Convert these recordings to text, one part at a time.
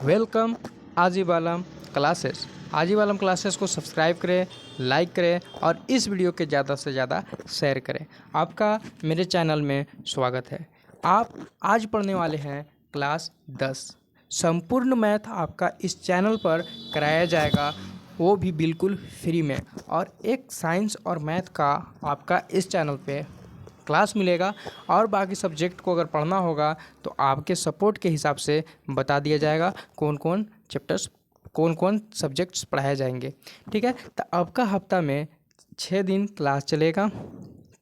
Welcome Aajeevalam classes. Aajeevalam classes को subscribe करें, like करें और इस वीडियो के ज़्यादा से ज़्यादा शेयर करें। आपका मेरे चैनल में स्वागत है। आप आज पढ़ने वाले हैं क्लास 10। संपूर्ण मैथ आपका इस चैनल पर कराया जाएगा, वो भी बिल्कुल फ्री में। और एक साइंस और मैथ का आपका इस चैनल पे क्लास मिलेगा और बाकी सब्जेक्ट को अगर पढ़ना होगा तो आपके सपोर्ट के हिसाब से बता दिया जाएगा कौन कौन चैप्टर्स, कौन कौन सब्जेक्ट्स पढ़ाए जाएंगे। ठीक है, तो आपका हफ्ता में 6 दिन क्लास चलेगा।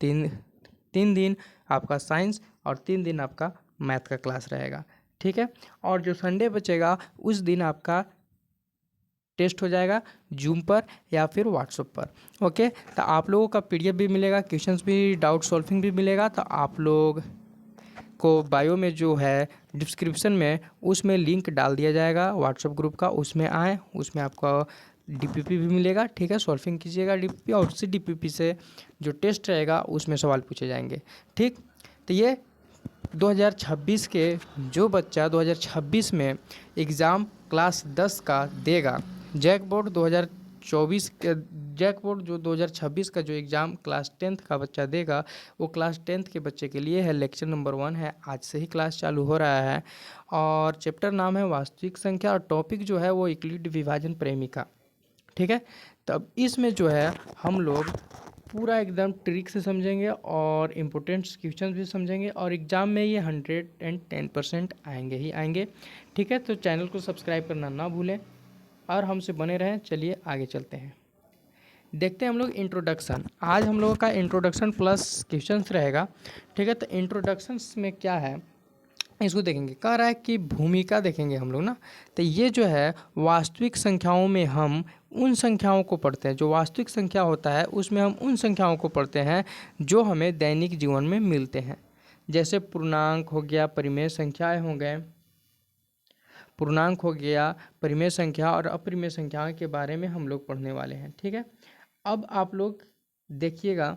तीन तीन दिन आपका साइंस और 3 दिन आपका मैथ का क्लास रहेगा। ठीक है, और जो संडे बचेगा उस दिन आपका टेस्ट हो जाएगा जूम पर या फिर व्हाट्सएप पर। ओके, तो आप लोगों का पीडीएफ भी मिलेगा, क्वेश्चंस भी, डाउट सॉल्विंग भी मिलेगा। तो आप लोग को बायो में जो है डिस्क्रिप्शन में उसमें लिंक डाल दिया जाएगा व्हाट्सएप ग्रुप का, उसमें आए, उसमें आपका डीपीपी भी मिलेगा। ठीक है, सॉल्विंग कीजिएगा डीपीपी और उसी डीपीपी से जो टेस्ट रहेगा उसमें सवाल पूछे जाएंगे। ठीक, तो ये 2026 के जो बच्चा 2026 में एग्ज़ाम क्लास 10 का देगा, जैक बोर्ड 2024 के जैक बोर्ड जो 2026 का जो एग्ज़ाम क्लास 10th का बच्चा देगा, वो क्लास 10th के बच्चे के लिए है। लेक्चर नंबर 1 है, आज से ही क्लास चालू हो रहा है और चैप्टर नाम है वास्तविक संख्या और टॉपिक जो है वो यूक्लिड विभाजन प्रेमिका। ठीक है, तब इसमें जो है हम लोग पूरा एकदम ट्रिक से समझेंगे और इम्पोर्टेंट क्वेश्चन भी समझेंगे और एग्ज़ाम में ये 110% आएंगे ही आएंगे। ठीक है, तो चैनल को सब्सक्राइब करना ना भूलें और हमसे बने रहें। चलिए आगे चलते हैं, देखते हैं हम लोग इंट्रोडक्शन। आज हम लोगों का इंट्रोडक्शन प्लस क्वेश्चंस रहेगा। ठीक है, तो इंट्रोडक्शंस में क्या है इसको देखेंगे। कह रहा है कि भूमिका देखेंगे हम लोग ना, तो ये जो है वास्तविक संख्याओं में हम उन संख्याओं को पढ़ते हैं, जो वास्तविक संख्या होता है उसमें हम उन संख्याओं को पढ़ते हैं जो हमें दैनिक जीवन में मिलते हैं। जैसे पूर्णांक हो गया, परिमेय संख्याएं हो गए, पूर्णांक हो गया, परिमेय संख्या और अपरिमेय संख्याओं के बारे में हम लोग पढ़ने वाले हैं। ठीक है, अब आप लोग देखिएगा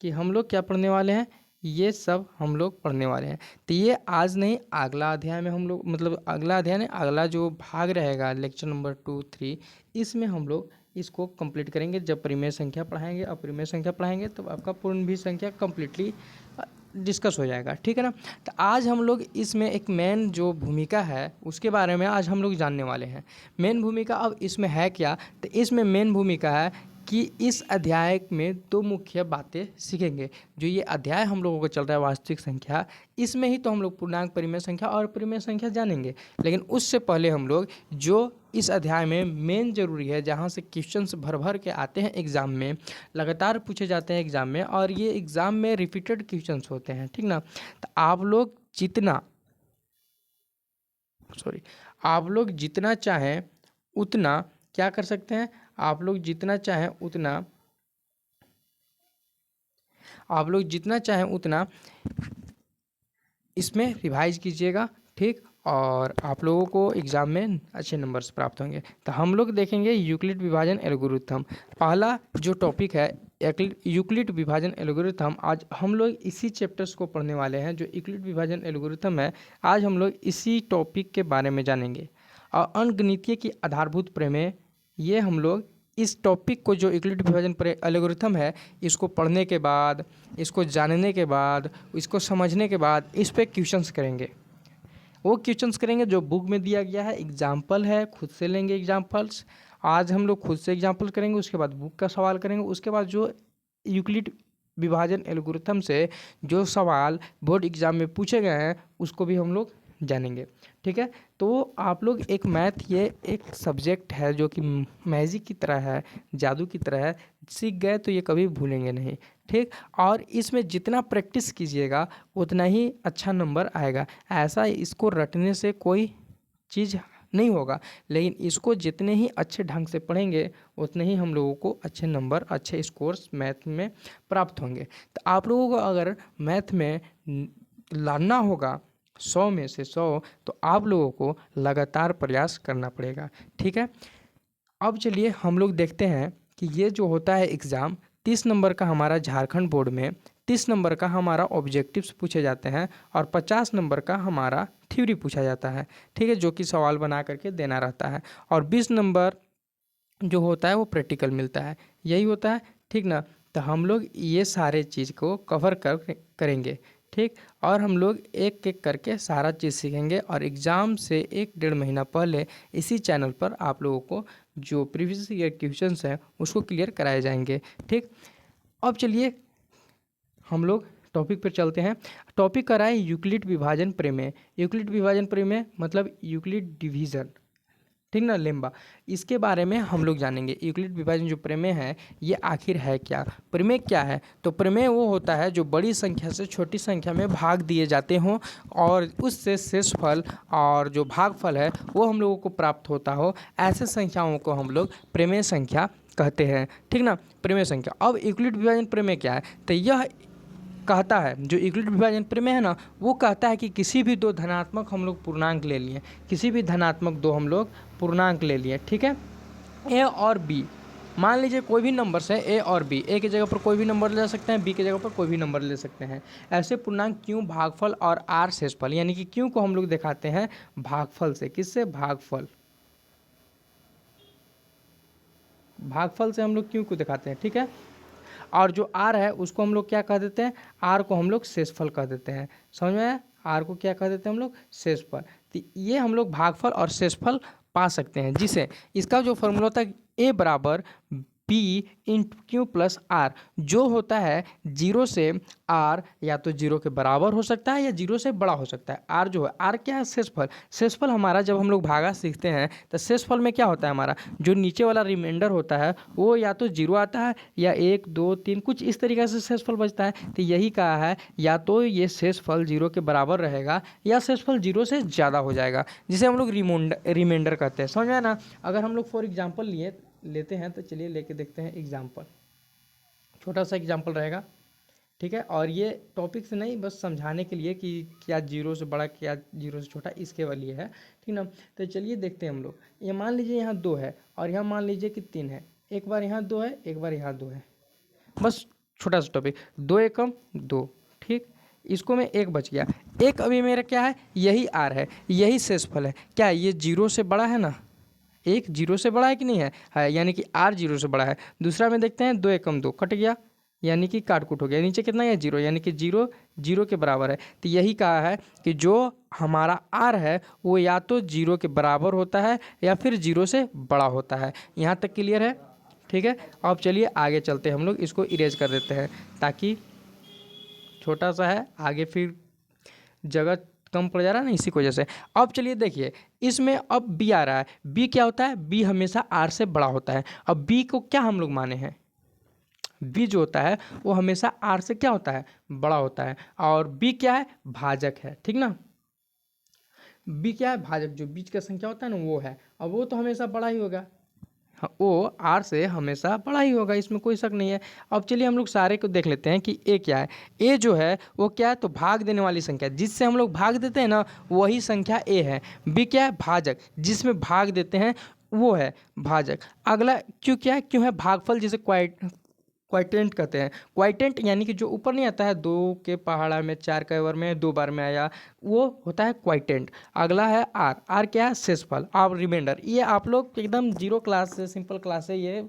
कि हम लोग क्या पढ़ने वाले हैं, ये सब हम लोग पढ़ने वाले हैं। तो ये आज नहीं, अगला अध्याय में हम लोग, मतलब अगला अध्याय नहीं, अगला जो भाग रहेगा लेक्चर नंबर 2, 3, इसमें हम लोग इसको कंप्लीट करेंगे। जब परिमेय संख्या पढ़ाएंगे, अपरिमेय संख्या पढ़ाएंगे, तो आपका पूर्ण भी संख्या कंप्लीटली डिस्कस हो जाएगा। ठीक है ना, तो आज हम लोग इसमें एक मेन जो भूमिका है उसके बारे में आज हम लोग जानने वाले हैं। मेन भूमिका अब इसमें है क्या, तो इसमें मेन भूमिका है कि इस अध्याय में 2 मुख्य बातें सीखेंगे। जो ये अध्याय हम लोगों को चल रहा है वास्तविक संख्या, इसमें ही तो हम लोग पूर्णांक, परिमेय संख्या और अपरिमेय संख्या जानेंगे। लेकिन उससे पहले हम लोग जो इस अध्याय में मेन जरूरी है, जहाँ से क्वेश्चंस भर भर के आते हैं एग्ज़ाम में, लगातार पूछे जाते हैं एग्ज़ाम में और ये एग्ज़ाम में रिपीटेड क्वेश्चंस होते हैं। ठीक ना, तो आप लोग जितना चाहें उतना क्या कर सकते हैं, आप लोग जितना चाहें उतना इसमें रिवाइज कीजिएगा। ठीक, और आप लोगों को एग्ज़ाम में अच्छे नंबर्स प्राप्त होंगे। तो हम लोग देखेंगे यूक्लिड विभाजन एल्गोरिथम। पहला जो टॉपिक है यूक्लिड विभाजन एल्गोरिथम, आज हम लोग इसी चैप्टर्स को पढ़ने वाले हैं। जो यूक्लिड विभाजन एल्गोरिथम है, आज हम लोग इसी टॉपिक के बारे में जानेंगे। और अंकगणितीय की आधारभूत प्रमेय, ये हम लोग इस टॉपिक को, जो यूक्लिड विभाजन एल्गोरिथम है, इसको पढ़ने के बाद, इसको जानने के बाद, इसको समझने के बाद इस पे क्वेश्चंस करेंगे। वो क्वेश्चंस करेंगे जो बुक में दिया गया है, एग्जाम्पल है, खुद से लेंगे एग्जाम्पल्स। आज हम लोग खुद से एग्जाम्पल करेंगे, उसके बाद बुक का सवाल करेंगे, उसके बाद जो यूक्लिड विभाजन एल्गोरिथम से जो सवाल बोर्ड एग्जाम में पूछे गए हैं उसको भी हम लोग जानेंगे। ठीक है, तो आप लोग एक मैथ, ये एक सब्जेक्ट है जो कि मैजिक की तरह है, जादू की तरह है। सीख गए तो ये कभी भूलेंगे नहीं। ठीक, और इसमें जितना प्रैक्टिस कीजिएगा उतना ही अच्छा नंबर आएगा। ऐसा इसको रटने से कोई चीज़ नहीं होगा, लेकिन इसको जितने ही अच्छे ढंग से पढ़ेंगे उतने ही हम लोगों को अच्छे नंबर, अच्छे स्कोर्स मैथ में प्राप्त होंगे। तो आप लोगों को अगर मैथ में लाना होगा 100 में से 100, तो आप लोगों को लगातार प्रयास करना पड़ेगा। ठीक है, अब चलिए हम लोग देखते हैं कि ये जो होता है एग्ज़ाम, 30 नंबर का हमारा झारखंड बोर्ड में 30 नंबर का हमारा ऑब्जेक्टिव्स पूछे जाते हैं और 50 नंबर का हमारा थ्योरी पूछा जाता है, ठीक है, जो कि सवाल बना करके देना रहता है। और 20 नंबर जो होता है वो प्रैक्टिकल मिलता है, यही होता है, ठीक ना। तो हम लोग ये सारे चीज़ को कवर करेंगे, ठीक। और हम लोग एक एक करके सारा चीज़ सीखेंगे और एग्ज़ाम से 1-1.5 महीना पहले इसी चैनल पर आप लोगों को जो प्रीवियस ईयर क्वेश्चंस हैं उसको क्लियर कराए जाएंगे, ठीक। अब चलिए हम लोग टॉपिक पर चलते हैं। टॉपिक का है यूक्लिड विभाजन प्रमेय। यूक्लिड विभाजन प्रमेय मतलब यूक्लिड डिवीज़न, ठीक ना, लेम्बा। इसके बारे में हम लोग जानेंगे। यूक्लिड विभाजन जो प्रमेय है ये आखिर है क्या, प्रमेय क्या है। तो प्रमेय वो होता है जो बड़ी संख्या से छोटी संख्या में भाग दिए जाते हों और उससे शेषफल और जो भागफल है वो हम लोगों को प्राप्त होता हो, ऐसे संख्याओं को हम लोग प्रमेय संख्या कहते हैं, ठीक ना, प्रमेय संख्या। अब यूक्लिड विभाजन प्रमेय क्या है, तो यह कहता है, जो यूक्लिड विभाजन प्रमेय है ना, वो कहता है कि किसी भी दो धनात्मक हम लोग पूर्णांक ले लिए, किसी भी धनात्मक दो हम लोग पूर्णांक ले लिए, ठीक है, ए और बी। मान लीजिए कोई भी नंबर से ए और बी, ए की जगह पर कोई भी नंबर ले सकते हैं, बी की जगह पर कोई भी नंबर ले सकते हैं। ऐसे पूर्णांक क्यों, भागफल और आर शेषफल, यानी कि क्यों को हम लोग दिखाते हैं भागफल से। किससे, भागफल, भागफल से हम लोग क्यों को दिखाते हैं, ठीक है। और जो आर है उसको हम लोग क्या कह देते हैं, आर को हम लोग शेषफल कह देते हैं। समझ में आया, आर को क्या कह देते हैं हम लोग, शेषफल। तो ये हम लोग भागफल और शेषफल पा सकते हैं, जिसे इसका जो फॉर्मूला होता है ए बराबर B into Q plus R, जो होता है जीरो से आर या तो जीरो के बराबर हो सकता है या जीरो से बड़ा हो सकता है। आर जो है, आर क्या है, शेषफल। शेषफल हमारा जब हम लोग भागा सीखते हैं तो शेषफल में क्या होता है, हमारा जो नीचे वाला रिमाइंडर होता है वो या तो जीरो आता है या 1 2 3 कुछ इस तरीके से शेषफल बचता है। तो यही कहा है, या तो ये शेषफल जीरो के बराबर रहेगा या शेषफल जीरो से ज़्यादा हो जाएगा, जिसे हम लोग रिमाइंडर कहते हैं। समझ में आया ना। अगर हम लोग फॉर एग्जाम्पल लेते हैं तो चलिए लेके देखते हैं एग्जाम्पल। छोटा सा एग्जाम्पल रहेगा, ठीक है। और ये टॉपिक से नहीं, बस समझाने के लिए कि क्या जीरो से बड़ा क्या जीरो से छोटा, इसके वाली है, ठीक ना। तो चलिए देखते हैं हम लोग। ये मान लीजिए यहाँ 2 है और यहाँ मान लीजिए कि 3 है। एक बार यहाँ 2 है, एक बार यहाँ 2 है, बस छोटा सा टॉपिक। 2 एकम 2, ठीक। इसको में 1 बच गया, एक अभी मेरा क्या है, यही आर है, यही शेषफल है। क्या ये जीरो से बड़ा है ना, एक जीरो से बड़ा है कि नहीं है, यानी कि आर जीरो से बड़ा है। दूसरा में देखते हैं 2 एकम 2 कट गया, यानी कि काट कुट हो गया। नीचे कितना है, जीरो, यानी कि जीरो जीरो के बराबर है। तो यही कहा है कि जो हमारा आर है वो या तो जीरो के बराबर होता है या फिर जीरो से बड़ा होता है। यहाँ तक क्लियर है, ठीक है। अब चलिए आगे चलते हैं, हम लोग इसको इरेज कर देते हैं ताकि छोटा सा है, आगे फिर जगह कम पड़ जा रहा है ना, इसी की वजह से। अब चलिए देखिए इसमें अब बी आ रहा है। बी क्या होता है, बी हमेशा आर से बड़ा होता है। अब बी को क्या हम लोग माने हैं, बी जो होता है वो हमेशा आर से क्या होता है, बड़ा होता है। और बी क्या है, भाजक है, ठीक ना। बी क्या है, भाजक, जो बीच का संख्या होता है ना वो है। अब वो तो हमेशा बड़ा ही होगा, हाँ, वो आर से हमेशा बड़ा ही होगा, इसमें कोई शक नहीं है। अब चलिए हम लोग सारे को देख लेते हैं कि ए क्या है। ए जो है वो क्या है, तो भाग देने वाली संख्या, जिससे हम लोग भाग देते हैं ना वही संख्या ए है। बी क्या है, भाजक, जिसमें भाग देते हैं वो है भाजक। अगला क्यों, क्या है, क्यों है भागफल, जिसे क्वाइटेंट कहते हैं। क्वाइटेंट यानी कि जो ऊपर नहीं आता है, 2 के पहाड़ा में 4 के बार में 2 बार में आया, वो होता है क्वाइटेंट। अगला है आर, आर क्या है, शेषफल और रिमाइंडर। ये आप लोग एकदम जीरो क्लास से, सिंपल क्लास से ये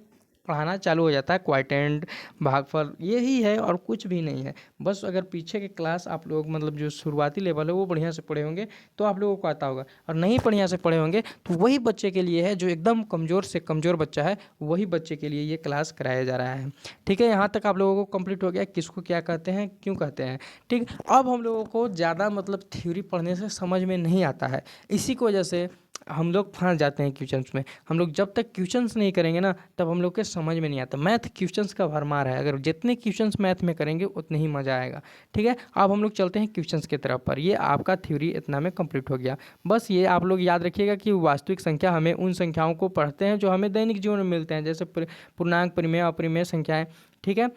पढ़ाना चालू हो जाता है। क्वाइटेंट, भागफल, यही है और कुछ भी नहीं है। बस अगर पीछे के क्लास आप लोग मतलब जो शुरुआती लेवल है वो बढ़िया से पढ़े होंगे तो आप लोगों को आता होगा, और नहीं बढ़िया से पढ़े होंगे तो वही बच्चे के लिए है जो एकदम कमज़ोर से कमज़ोर बच्चा है, वही बच्चे के लिए ये क्लास कराया जा रहा है, ठीक है। यहाँ तक आप लोगों को कंप्लीट हो गया किसको क्या कहते हैं, क्यों कहते हैं, ठीक। अब हम लोगों को ज़्यादा मतलब थ्योरी पढ़ने से समझ में नहीं आता है, इसी की वजह से हम लोग फंस जाते हैं क्वेश्चंस में। हम लोग जब तक क्वेश्चंस नहीं करेंगे ना तब हम लोग के समझ में नहीं आता। मैथ क्वेश्चंस का भरमार है, अगर जितने क्वेश्चंस मैथ में करेंगे उतने ही मज़ा आएगा, ठीक है। अब हम लोग चलते हैं क्वेश्चंस की तरफ पर। ये आपका थ्योरी इतना में कंप्लीट हो गया। बस ये आप लोग याद रखिएगा कि वास्तविक संख्या, हमें उन संख्याओं को पढ़ते हैं जो हमें दैनिक जीवन में मिलते हैं, जैसे पूर्णांक, परिमेय, अपरिमेय संख्याएँ, ठीक है।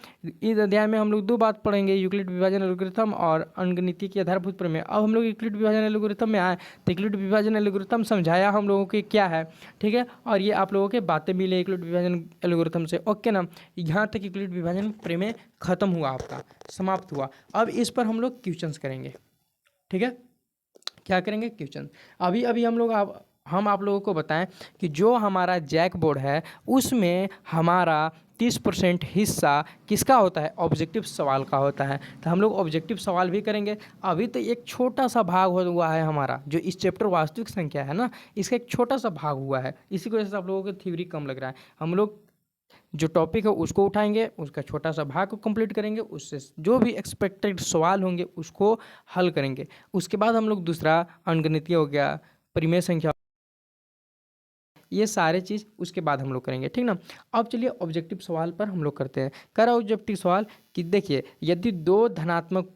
इस अध्याय में हम लोग 2 बात पढ़ेंगे, यूक्लिड विभाजन एल्गोरिथम और अंकगणितीय की आधारभूत प्रमेय। अब हम लोग यूक्लिड विभाजन एल्गोरिथम में आए तो यूक्लिड विभाजन एल्गोरिथम समझाया हम लोगों की क्या है, ठीक है। और ये आप लोगों के बातें मिले यूक्लिड विभाजन एल्गोरिथम से, ओके ना। यहाँ तक यूक्लिड विभाजन प्रमेय खत्म हुआ, आपका समाप्त हुआ। अब इस पर हम लोग क्वेश्चंस करेंगे, ठीक है। क्या करेंगे, क्वेश्चन। अभी अभी हम आप लोगों को बताएं कि जो हमारा जैक बोर्ड है उसमें हमारा 30% हिस्सा किसका होता है, ऑब्जेक्टिव सवाल का होता है। तो हम लोग ऑब्जेक्टिव सवाल भी करेंगे। अभी तो एक छोटा सा भाग हुआ है हमारा, जो इस चैप्टर वास्तविक संख्या है ना, इसका एक छोटा सा भाग हुआ है। इसी की वजह से आप लोगों को थ्योरी कम लग रहा है। हम लोग जो टॉपिक है उसको उठाएंगे, उसका छोटा सा भाग को कंप्लीट करेंगे, उससे जो भी एक्सपेक्टेड सवाल होंगे उसको हल करेंगे। उसके बाद हम लोग दूसरा अंकगणितीय हो गया, परिमेय संख्या, ये सारे चीज़ उसके बाद हम लोग करेंगे, ठीक ना। अब चलिए ऑब्जेक्टिव सवाल पर हम लोग करते हैं। कर ऑब्जेक्टिव सवाल कि देखिए, यदि दो धनात्मक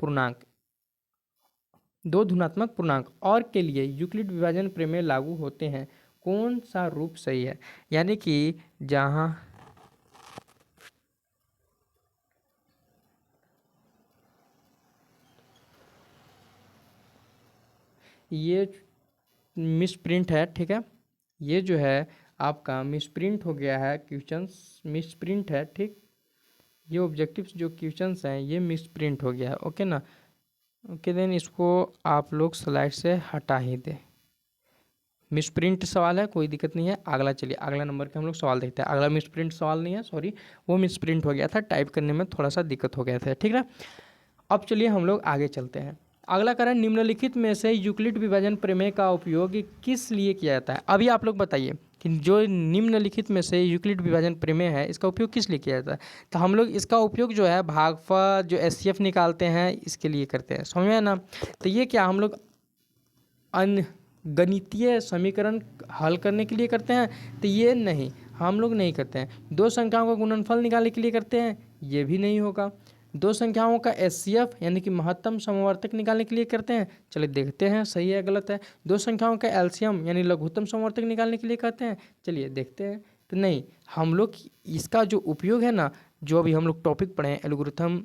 पूर्णांक और के लिए यूक्लिड विभाजन प्रमेय लागू होते हैं, कौन सा रूप सही है। यानी कि जहाँ ये मिसप्रिंट है, ठीक है, ये जो है आपका मिसप्रिंट हो गया है, क्वेश्चंस मिसप्रिंट है, ठीक। ये ऑब्जेक्टिव्स जो क्वेश्चंस हैं ये मिसप्रिंट हो गया है, ओके ना। ओके देन इसको आप लोग स्लाइड से हटा ही दें। मिसप्रिंट सवाल है, कोई दिक्कत नहीं है। अगला चलिए, अगला नंबर के हम लोग सवाल देखते हैं। अगला मिसप्रिंट सवाल नहीं है, सॉरी, वो मिसप्रिंट हो गया था, टाइप करने में थोड़ा सा दिक्कत हो गया था, ठीक है। अब चलिए हम लोग आगे चलते हैं। अगला कारण, निम्नलिखित में से यूक्लिड विभाजन प्रमेय का उपयोग किस लिए किया जाता है। अभी आप लोग बताइए कि जो निम्नलिखित में से यूक्लिड विभाजन प्रमेय है इसका उपयोग किस लिए किया जाता है। तो हम लोग इसका उपयोग जो है भागफल जो एचसीएफ निकालते हैं इसके लिए करते हैं, समझ में ना। तो ये क्या हम लोग गणितीय समीकरण हल करने के लिए करते हैं, तो ये नहीं, हम लोग नहीं करते हैं। दो संख्याओं का गुणनफल निकालने के लिए करते हैं, ये भी नहीं होगा। दो संख्याओं का एचसीएफ यानी कि महत्तम समवर्तक निकालने के लिए करते हैं, चलिए देखते हैं सही है गलत है। दो संख्याओं का एलसीएम यानी लघुत्तम समवर्तक निकालने के लिए करते हैं, चलिए देखते हैं। तो नहीं, हम लोग इसका जो उपयोग है ना, जो अभी हम लोग टॉपिक पढ़े हैं एल्गोरिथम,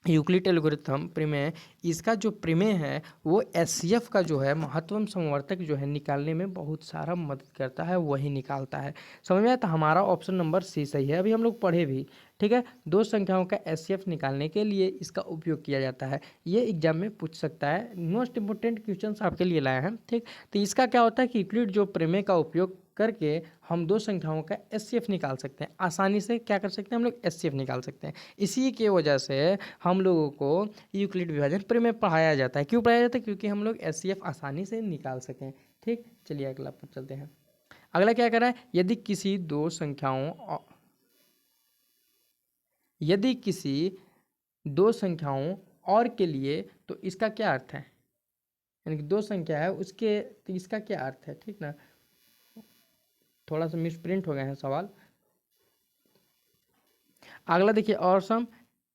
यूक्लिड एल्गोरिथम प्रमेय, इसका जो प्रमेय है वो एचसीएफ का जो है महत्तम समवर्तक जो है निकालने में बहुत सारा मदद करता है, वही निकालता है, समझ में आया। तो हमारा ऑप्शन नंबर सी सही है, अभी हम लोग पढ़े भी, ठीक है। दो संख्याओं का एचसीएफ निकालने के लिए इसका उपयोग किया जाता है, ये एग्जाम में पूछ सकता है। मोस्ट इंपोर्टेंट क्वेश्चन आपके लिए लाए हैं, ठीक। तो इसका क्या होता है कि यूक्लिड जो प्रमेय का उपयोग करके हम दो संख्याओं का एचसीएफ निकाल सकते हैं, आसानी से क्या कर सकते हैं हम लोग, एचसीएफ निकाल सकते हैं। इसी के वजह से हम लोगों को यूक्लिड विभाजन प्रमेय पढ़ाया जाता है। क्यों पढ़ाया जाता है, क्योंकि हम लोग एचसीएफ आसानी से निकाल सकें, ठीक। चलिए अगला पर चलते हैं। अगला क्या कर रहा है, यदि किसी दो संख्याओं और के लिए, तो इसका क्या अर्थ है, यानी कि दो संख्या है उसके, तो इसका क्या अर्थ है, ठीक ना। थोड़ा सा मिसप्रिंट हो गया है सवाल। अगला देखिए, और सम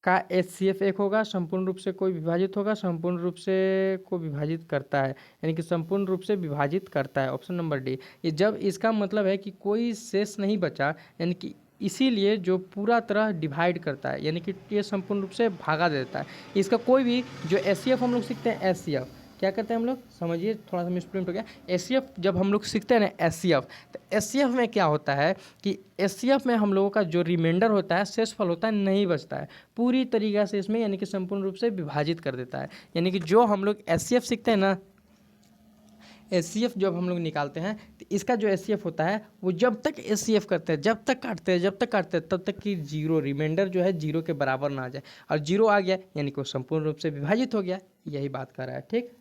का एचसीएफ एक होगा, संपूर्ण रूप से कोई विभाजित होगा, संपूर्ण रूप से को विभाजित करता है, यानी कि संपूर्ण रूप से विभाजित करता है, ऑप्शन नंबर डी। ये जब इसका मतलब है कि कोई शेष नहीं बचा, यानी कि इसीलिए जो पूरा तरह डिवाइड करता है, यानी कि ये संपूर्ण रूप से भागा देता है। इसका कोई भी जो एचसीएफ हम लोग सीखते हैं, एचसीएफ क्या करते हैं हम लोग, समझिए थोड़ा सा मिसप्रिंट हो गया। एचसीएफ जब हम लोग सीखते हैं ना, एचसीएफ, तो एचसीएफ में क्या होता है कि एचसीएफ में हम लोगों का जो रिमाइंडर होता है, शेषफल होता है, नहीं बचता है पूरी तरीक़ा से इसमें, यानी कि संपूर्ण रूप से विभाजित कर देता है। यानी कि जो हम लोग एचसीएफ सीखते हैं ना, एचसीएफ जब हम लोग निकालते हैं तो इसका जो एचसीएफ होता है वो जब तक एचसीएफ करते हैं, जब तक काटते हैं तब तक कि जीरो रिमाइंडर जो है जीरो के बराबर ना आ जाए, और जीरो आ गया यानी कि वो संपूर्ण रूप से विभाजित हो गया, यही बात कर रहा है, ठीक।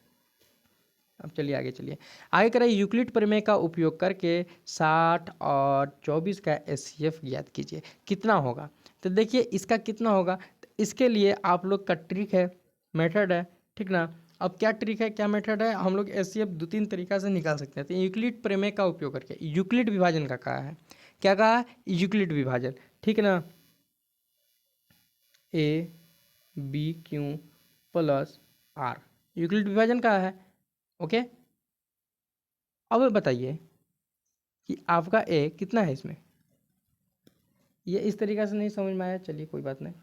अब चलिए आगे चलिए, आगे करें, यूक्लिड प्रमेय का उपयोग करके 60 और 24 का एचसीएफ ज्ञात कीजिए, कितना होगा। तो देखिए इसका कितना होगा, तो इसके लिए आप लोग का ट्रिक है, मेथड है, ठीक ना। अब क्या ट्रिक है, क्या मेथड है, हम लोग एचसीएफ दो तीन तरीका से निकाल सकते हैं। तो यूक्लिड प्रमेय का उपयोग करके, यूक्लिड विभाजन का कहा है, क्या कहा है, यूक्लिड विभाजन, ठीक है ना। A B Q plus R Euclid विभाजन का है, ओके। अब बताइए कि आपका ए कितना है इसमें, ये इस तरीक़ा से नहीं समझ में आया, चलिए कोई बात नहीं,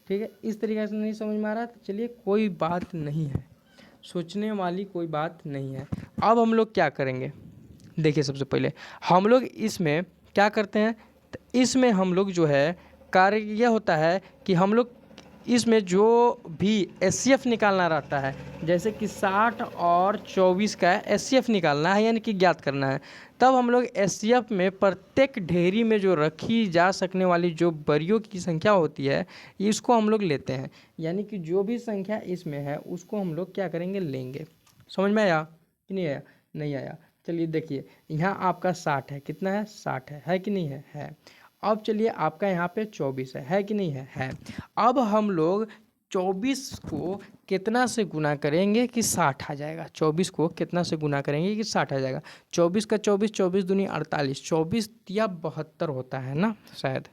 ठीक है। इस तरीक़े से नहीं समझ में आ रहा तो चलिए कोई बात नहीं है, सोचने वाली कोई बात नहीं है। अब हम लोग क्या करेंगे, देखिए सबसे पहले हम लोग इसमें क्या करते हैं, तो इसमें हम लोग जो है कार्य यह होता है कि हम लोग इसमें जो भी एचसीएफ निकालना रहता है, जैसे कि 60 और 24 का एचसीएफ निकालना है यानी कि ज्ञात करना है, तब हम लोग एचसीएफ में प्रत्येक ढेरी में जो रखी जा सकने वाली जो बरियों की संख्या होती है इसको हम लोग लेते हैं। यानी कि जो भी संख्या इसमें है उसको हम लोग क्या करेंगे, लेंगे। समझ में आया कि नहीं आया? नहीं आया। चलिए देखिए, यहाँ आपका 60 है, कितना है? 60 है कि नहीं है? है। अब चलिए आपका यहाँ पे 24 है कि नहीं है? है। अब हम लोग 24 को कितना से गुना करेंगे कि 60 आ जाएगा? 24 को कितना से गुना करेंगे कि 60 आ जाएगा? 24 का 24, 24 दूनी 48, 24 तिया 72 होता है ना शायद,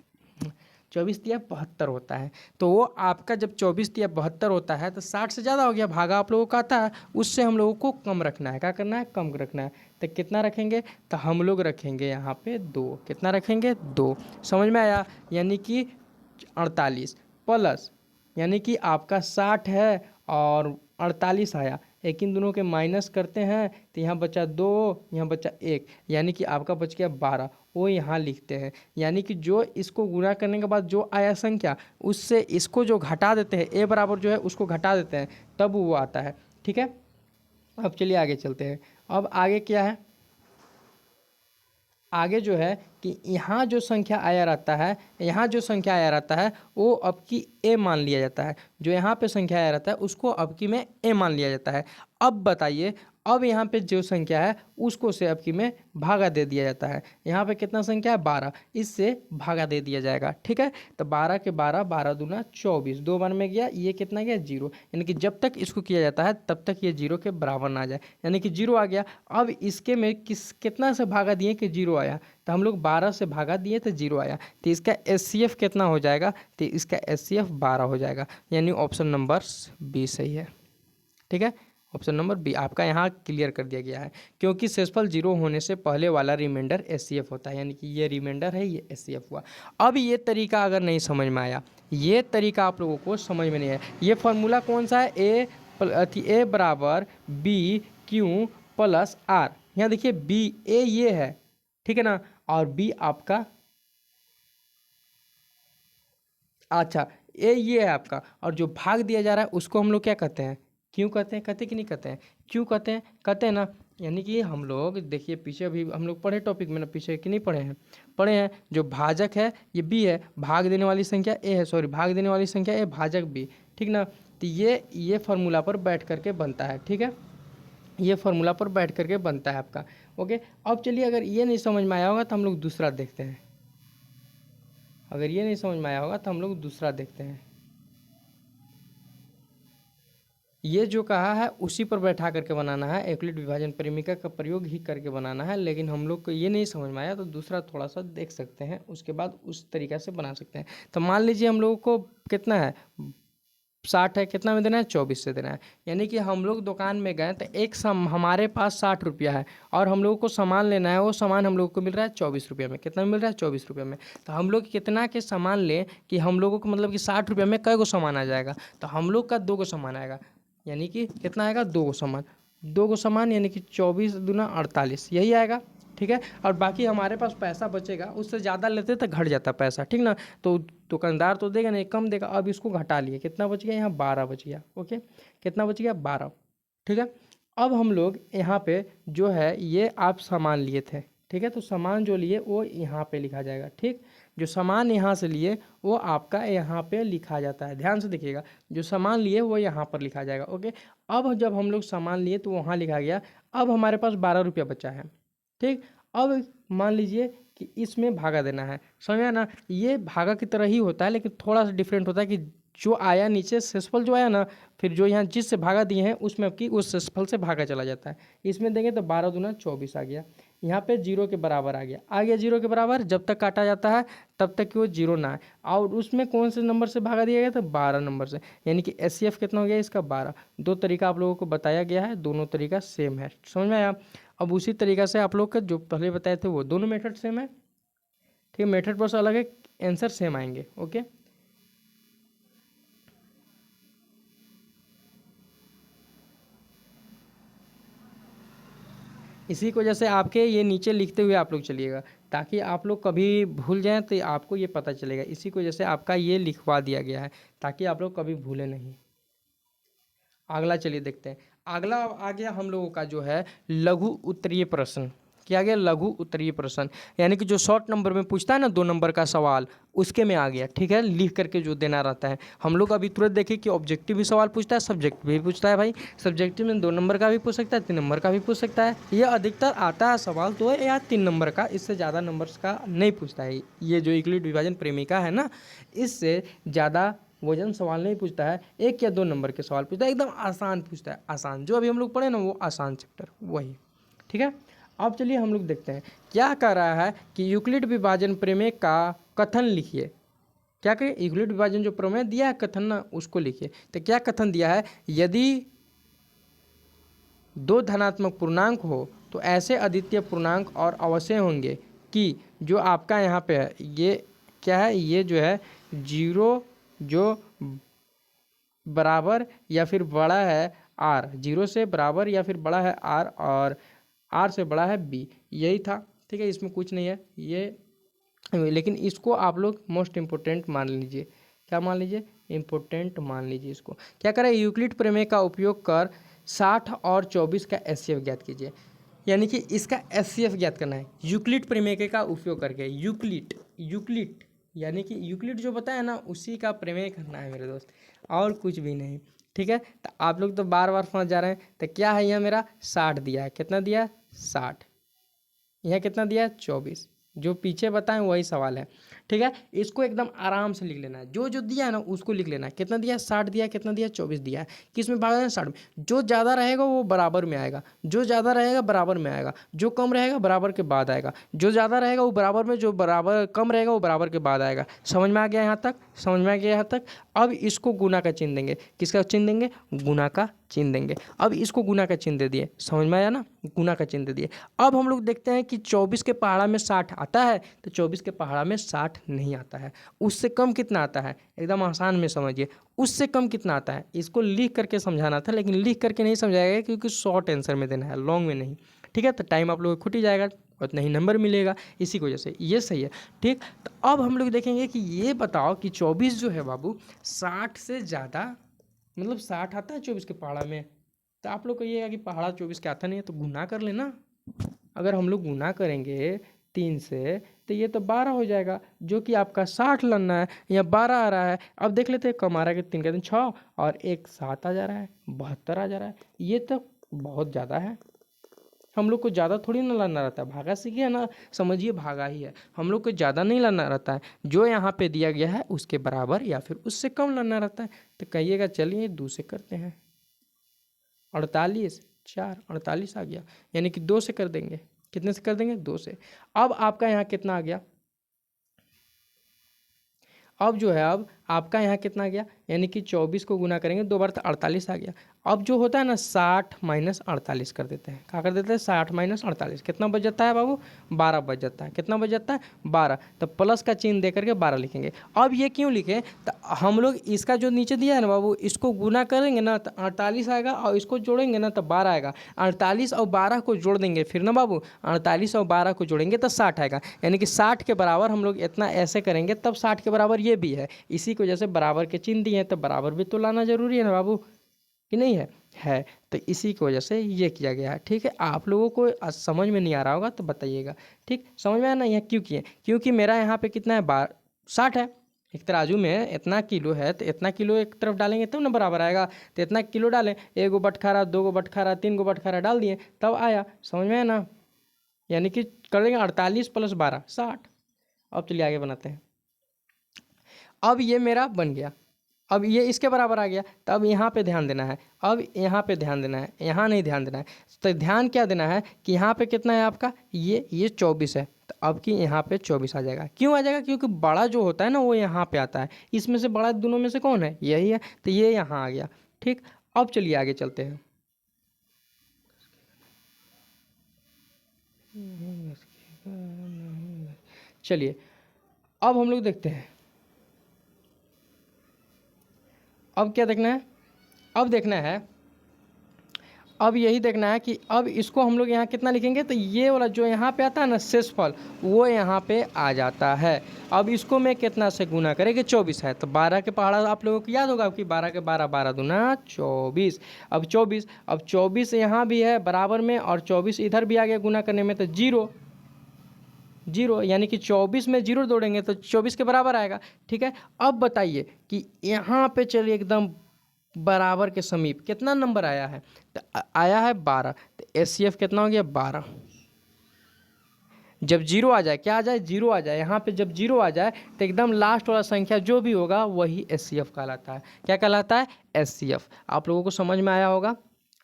24 तिया 72 होता है। तो वो आपका जब 24 तिया 72 होता है तो 60 से ज़्यादा हो गया, भागा आप लोगों का आता है, उससे हम लोगों को कम रखना है। क्या करना है? कम रखना है। तो कितना रखेंगे? तो हम लोग रखेंगे यहाँ पे 2। कितना रखेंगे? 2। समझ में आया? यानी कि 48 प्लस, यानी कि आपका 60 है और 48 आया, एक इन दोनों के माइनस करते हैं तो यहाँ बचा 2, यहाँ बचा 1, यानी कि आपका बच गया 12। वो यहाँ लिखते हैं। यानी कि जो इसको गुणा करने के बाद जो आया संख्या, उससे इसको जो घटा देते हैं, ए बराबर जो है उसको घटा देते हैं, तब वो आता है। ठीक है। अब चलिए आगे चलते हैं। अब आगे क्या है? आगे जो है कि यहाँ जो संख्या आया रहता है, यहाँ जो संख्या आया रहता है वो अब की ए मान लिया जाता है। जो यहाँ पे संख्या आया रहता है उसको अब की में ए मान लिया जाता है। अब बताइए, अब यहाँ पे जो संख्या है उसको से अब की में भागा दे दिया जाता है। यहाँ पे कितना संख्या है? 12, इससे भागा दे दिया जाएगा। ठीक है। तो 12 के 12, 12 दूना 24, 2 बार में गया, ये कितना गया? 0। यानी कि जब तक इसको किया जाता है तब तक ये 0 के बराबर ना आ जाए, यानी कि 0 आ गया। अब इसके में कितना से भागा दिए कि 0 आया? तो हम लोग 12 से भागा दिए तो 0 आया। तो इसका एचसीएफ कितना हो जाएगा? तो इसका एचसीएफ 12 हो जाएगा। यानी ऑप्शन नंबर बी सही है। ठीक है। ऑप्शन नंबर बी आपका यहाँ क्लियर कर दिया गया है, क्योंकि शेषफल 0 होने से पहले वाला रिमाइंडर एचसीएफ होता है। यानी कि ये रिमाइंडर है, ये एचसीएफ हुआ। अब ये तरीका अगर नहीं समझ में आया, ये तरीका आप लोगों को समझ में नहीं आया, ये फॉर्मूला कौन सा है? ए बराबर बी क्यू प्लस आर। यहाँ देखिए बी, ए ये है, ठीक है ना, और बी आपका, अच्छा ए ये है आपका, और जो भाग दिया जा रहा है उसको हम लोग क्या कहते हैं? क्यों कहते हैं? कहते कि नहीं कहते हैं? क्यों कहते हैं? कहते हैं ना। यानी कि हम लोग देखिए पीछे अभी हम लोग पढ़े टॉपिक में ना, पीछे कि नहीं पढ़े हैं? पढ़े हैं। जो भाजक है ये बी है, भाग देने वाली संख्या ए है, सॉरी भाग देने वाली संख्या ए, भाजक बी। ठीक ना। तो ये फार्मूला पर बैठ करके बनता है। ठीक है। ये फार्मूला पर बैठ करके बनता है आपका। ओके। अब चलिए, अगर ये नहीं समझ में आया होगा तो हम लोग दूसरा देखते हैं। अगर ये नहीं समझ में आया होगा तो हम लोग दूसरा देखते हैं। ये जो कहा है उसी पर बैठा करके बनाना है, यूक्लिड विभाजन परिमिका का प्रयोग ही करके बनाना है। लेकिन हम लोग को ये नहीं समझ में आया तो दूसरा थोड़ा सा देख सकते हैं, उसके बाद उस तरीक़ा से बना सकते हैं। तो मान लीजिए हम लोगों को कितना है? 60 है, कितना में देना है? 24 से देना है। यानी कि हम लोग दुकान में गए तो हमारे पास 60 रुपया है और हम लोगों को सामान लेना है, वो सामान हम लोगों को मिल रहा है 24 रुपये में। कितना मिल रहा है? 24 रुपये में। तो हम लोग कितना के सामान लें कि हम लोगों को मतलब कि 60 रुपये में कै गो सामान आ जाएगा? तो हम लोग का 2 गो सामान आएगा। यानी कि कितना आएगा? 2 गो सामान। 2 गो सामान यानी कि 24 दूना 48, यही आएगा। ठीक है। और बाकी हमारे पास पैसा बचेगा, उससे ज़्यादा लेते तो घट जाता पैसा, ठीक ना। तो दुकानदार तो देगा नहीं, कम देगा। अब इसको घटा लिए, कितना बच गया? यहाँ 12 बच गया। ओके। कितना बच गया? 12। ठीक है। अब हम लोग यहाँ पे जो है ये आप सामान लिए थे, ठीक है, तो सामान जो लिए वो यहाँ पे लिखा जाएगा। ठीक। जो सामान यहाँ से लिए वो आपका यहाँ पे लिखा जाता है, ध्यान से देखिएगा। जो सामान लिए वो यहाँ पर लिखा जाएगा। ओके। अब जब हम लोग सामान लिए तो वहाँ लिखा गया। अब हमारे पास 12 रुपया बचा है। ठीक। अब मान लीजिए कि इसमें भागा देना है, समझा ना। ये भागा की तरह ही होता है लेकिन थोड़ा सा डिफरेंट होता है कि जो आया नीचे शेषफल जो आया ना, फिर जो यहाँ जिससे भागा दिए हैं उसमें अब की उस शेषफल से भागा चला जाता है। इसमें देंगे तो 12 दूना 24 आ गया। यहाँ पे 0 के बराबर आ गया 0 के बराबर। जब तक काटा जाता है तब तक कि वो 0 ना आए। और उसमें कौन से नंबर से भागा दिया गया? तो 12 नंबर से। यानी कि एचसीएफ कितना हो गया इसका? 12। दो तरीका आप लोगों को बताया गया है, दोनों तरीका सेम है, समझ में आया। अब उसी तरीका से आप लोग का जो पहले बताए थे वो दोनों मेथड सेम है। ठीक है। मेथड बस अलग है, आंसर सेम आएंगे। ओके। इसी की वजह से आपके ये नीचे लिखते हुए आप लोग चलिएगा, ताकि आप लोग कभी भूल जाएं तो आपको ये पता चलेगा। इसी की वजह से आपका ये लिखवा दिया गया है, ताकि आप लोग कभी भूलें नहीं। अगला चलिए देखते हैं। अगला आ गया हम लोगों का जो है लघु उत्तरीय प्रश्न। क्या आ गया? लघु उत्तरीय प्रश्न, यानी कि जो शॉर्ट नंबर में पूछता है ना 2 नंबर का सवाल, उसके में आ गया। ठीक है, लिख करके जो देना रहता है। हम लोग अभी तुरंत देखें कि ऑब्जेक्टिव भी सवाल पूछता है, सब्जेक्टिव भी पूछता है भाई। सब्जेक्टिव में 2 नंबर का भी पूछ सकता है, 3 नंबर का भी पूछ सकता है। ये अधिकतर आता है सवाल 2 या 3 नंबर का, इससे ज़्यादा नंबर्स का नहीं पूछता है। ये जो यूक्लिड विभाजन प्रेमिका है ना, इससे ज़्यादा वजन सवाल नहीं पूछता है, 1 या 2 नंबर के सवाल पूछता है, एकदम आसान पूछता है। आसान जो अभी हम लोग पढ़े ना, वो आसान चैप्टर वही। ठीक है, अब चलिए हम लोग देखते हैं क्या कह रहा है कि यूक्लिड विभाजन प्रमेय का कथन लिखिए। क्या करें? यूक्लिड विभाजन जो प्रमेय दिया है कथन ना, उसको लिखिए। तो क्या कथन दिया है? यदि 2 धनात्मक पूर्णांक हो तो ऐसे अद्वितीय पूर्णांक और अवश्य होंगे कि जो आपका यहाँ पे है, ये क्या है? ये जो है 0 जो बराबर या फिर बड़ा है आर, 0 से बराबर या फिर बड़ा है आर, और आर से बड़ा है बी, यही था। ठीक है, इसमें कुछ नहीं है ये, लेकिन इसको आप लोग मोस्ट इम्पोर्टेंट मान लीजिए। क्या मान लीजिए? इम्पोर्टेंट मान लीजिए इसको। क्या करें? यूक्लिड प्रमेय का उपयोग कर 60 और 24 का एचसीएफ ज्ञात कीजिए। यानी कि इसका एचसीएफ ज्ञात करना है यूक्लिड प्रमेय का उपयोग करके। यूक्लिड यूक्लिड यानी कि यूक्लिड जो बताया ना, उसी का प्रमेय करना है मेरे दोस्त, और कुछ भी नहीं। ठीक है, तो आप लोग तो बार बार फंस जा रहे हैं। तो क्या है? यहाँ मेरा 60 दिया है। कितना दिया? 60। यहाँ कितना दिया है? 24। जो पीछे बताएं वही सवाल है। ठीक है, इसको एकदम आराम से लिख लेना है। जो जो दिया है ना उसको लिख लेना है। कितना दिया है? 60 दिया है। कितना दिया है? 24 दिया है। किस में भागा है? 60 में। जो ज़्यादा रहेगा वो बराबर में आएगा, जो ज़्यादा रहेगा बराबर में आएगा, जो कम रहेगा बराबर के बाद आएगा, जो ज़्यादा रहेगा वो बराबर में, जो बराबर कम रहेगा वो बराबर के बाद आएगा। समझ में आ गया यहाँ तक? समझ में आ गया यहाँ तक? अब इसको गुना का चिन्ह देंगे। किसका चिन्ह देंगे? गुना का चिन्ह देंगे। अब इसको गुना का चिन्ह दे दिए। समझ में आया ना? गुना का चिन्ह दे दिए। अब हम लोग देखते हैं कि 24 के पहाड़ा में 60 आता है, तो 24 के पहाड़ा में 60 नहीं आता है। उससे कम कितना आता है? एकदम आसान में समझिए, उससे कम कितना आता है? इसको लिख करके समझाना था, लेकिन लिख करके नहीं समझाएगा क्योंकि शॉर्ट आंसर में देना है, लॉन्ग में नहीं। ठीक है, तो टाइम आप लोगों को खुट ही जाएगा, उतना ही नंबर मिलेगा। इसी की वजह से ये सही है। ठीक, तो अब हम लोग देखेंगे कि ये बताओ कि 24 जो है बाबू 60 से ज़्यादा, मतलब 60 आता है 24 के पहाड़ा में। तो आप लोग कहिएगा कि पहाड़ा 24 के आता नहीं है, तो गुना कर लेना। अगर हम लोग गुना करेंगे 3 से, तो ये तो 12 हो जाएगा, जो कि आपका 60 लाना है, या 12 आ रहा है। अब देख लेते हैं, कम आ रहा है कि 3 का 3 6 और 1 7 आ जा रहा है, 72 आ जा रहा है। ये तो बहुत ज़्यादा है। हम लोग को ज़्यादा थोड़ी ना लाना रहता है, भागा सीखिए ना, समझिए भागा ही है। हम लोग को ज़्यादा नहीं लाना रहता है, जो यहाँ पे दिया गया है उसके बराबर या फिर उससे कम लाना रहता है। तो कहिएगा चलिए 2 से करते हैं। 48 4 48 आ गया, यानी कि 2 से कर देंगे। कितने से कर देंगे? 2 से। अब आपका यहाँ कितना आ गया? अब जो है, अब आपका यहाँ कितना आ गया? यानी कि 24 को गुना करेंगे 2 बार तो 48 आ गया। अब जो होता है ना 60 माइनस 48 कर देते हैं। क्या कर देते हैं? 60 माइनस 48 कितना बच जाता है बाबू? 12 बच जाता है। कितना बच जाता है? 12। तो प्लस का चिन्ह दे करके 12 लिखेंगे। अब ये क्यों लिखें? तो हम लोग इसका जो नीचे दिया है ना बाबू, इसको गुना करेंगे ना तो 48 आएगा, और इसको जोड़ेंगे ना तो 12 आएगा। 48 और 12 को जोड़ देंगे फिर ना बाबू, 48 और 12 को जोड़ेंगे तो 60 आएगा। यानी कि 60 के बराबर हम लोग इतना ऐसे करेंगे, तब 60 के बराबर ये भी है। इसी की वजह से बराबर के चिन्ह दिए हैं, तो बराबर भी तो लाना जरूरी है ना बाबू, कि नहीं है? है। तो इसी की वजह से ये किया गया है। ठीक है, आप लोगों को समझ में नहीं आ रहा होगा तो बताइएगा। ठीक, समझ में आया ना? यह क्यों किए? क्योंकि मेरा यहाँ पे कितना है? 60 है। एक तराजू में इतना किलो है, तो इतना किलो एक तरफ डालेंगे तब ना बराबर आएगा। तो इतना किलो डालें, 1 गो बटखारा, 2 गो बटखारा, 3 गो बटखारा डाल दिए, तब आया। समझ में आया ना? यानी कि कर देंगे 48 + 12 60। अब चलिए आगे बनाते हैं। अब ये मेरा बन गया, अब ये इसके बराबर आ गया, तो अब यहाँ पे ध्यान देना है। अब यहाँ पे ध्यान देना है, यहाँ नहीं ध्यान देना है। तो ध्यान क्या देना है कि यहाँ पे कितना है आपका? ये 24 है, तो अब कि यहाँ पे 24 आ जाएगा। क्यों आ जाएगा? क्योंकि बड़ा जो होता है ना वो यहाँ पे आता है। इसमें से बड़ा दोनों में से कौन है? यही है, तो ये यहाँ आ गया। ठीक, अब चलिए आगे चलते हैं। चलिए अब हम लोग देखते हैं, अब क्या देखना है? अब देखना है, अब यही देखना है कि अब इसको हम लोग यहाँ कितना लिखेंगे, तो ये वाला जो यहाँ पे आता है ना शेषफल वो यहाँ पे आ जाता है। अब इसको मैं कितना से गुना करेंगे, 24 है तो 12 के पहाड़ा आप लोगों को याद होगा कि 12 के 12, 12 दूना 24। अब 24 यहाँ भी है बराबर में और 24 इधर भी आ गया गुना करने में, तो जीरो यानी कि 24 में जीरो जोड़ेंगे तो 24 के बराबर आएगा। ठीक है, अब बताइए कि यहाँ पे चलिए एकदम बराबर के समीप कितना नंबर आया है, तो आया है 12, तो एचसीएफ कितना हो गया 12। जब जीरो आ जाए, क्या आ जाए, जीरो आ जाए, यहाँ पे जब जीरो आ जाए तो एकदम लास्ट वाला संख्या जो भी होगा वही एचसीएफ कहलाता है। क्या कहलाता है, एचसीएफ। आप लोगों को समझ में आया होगा।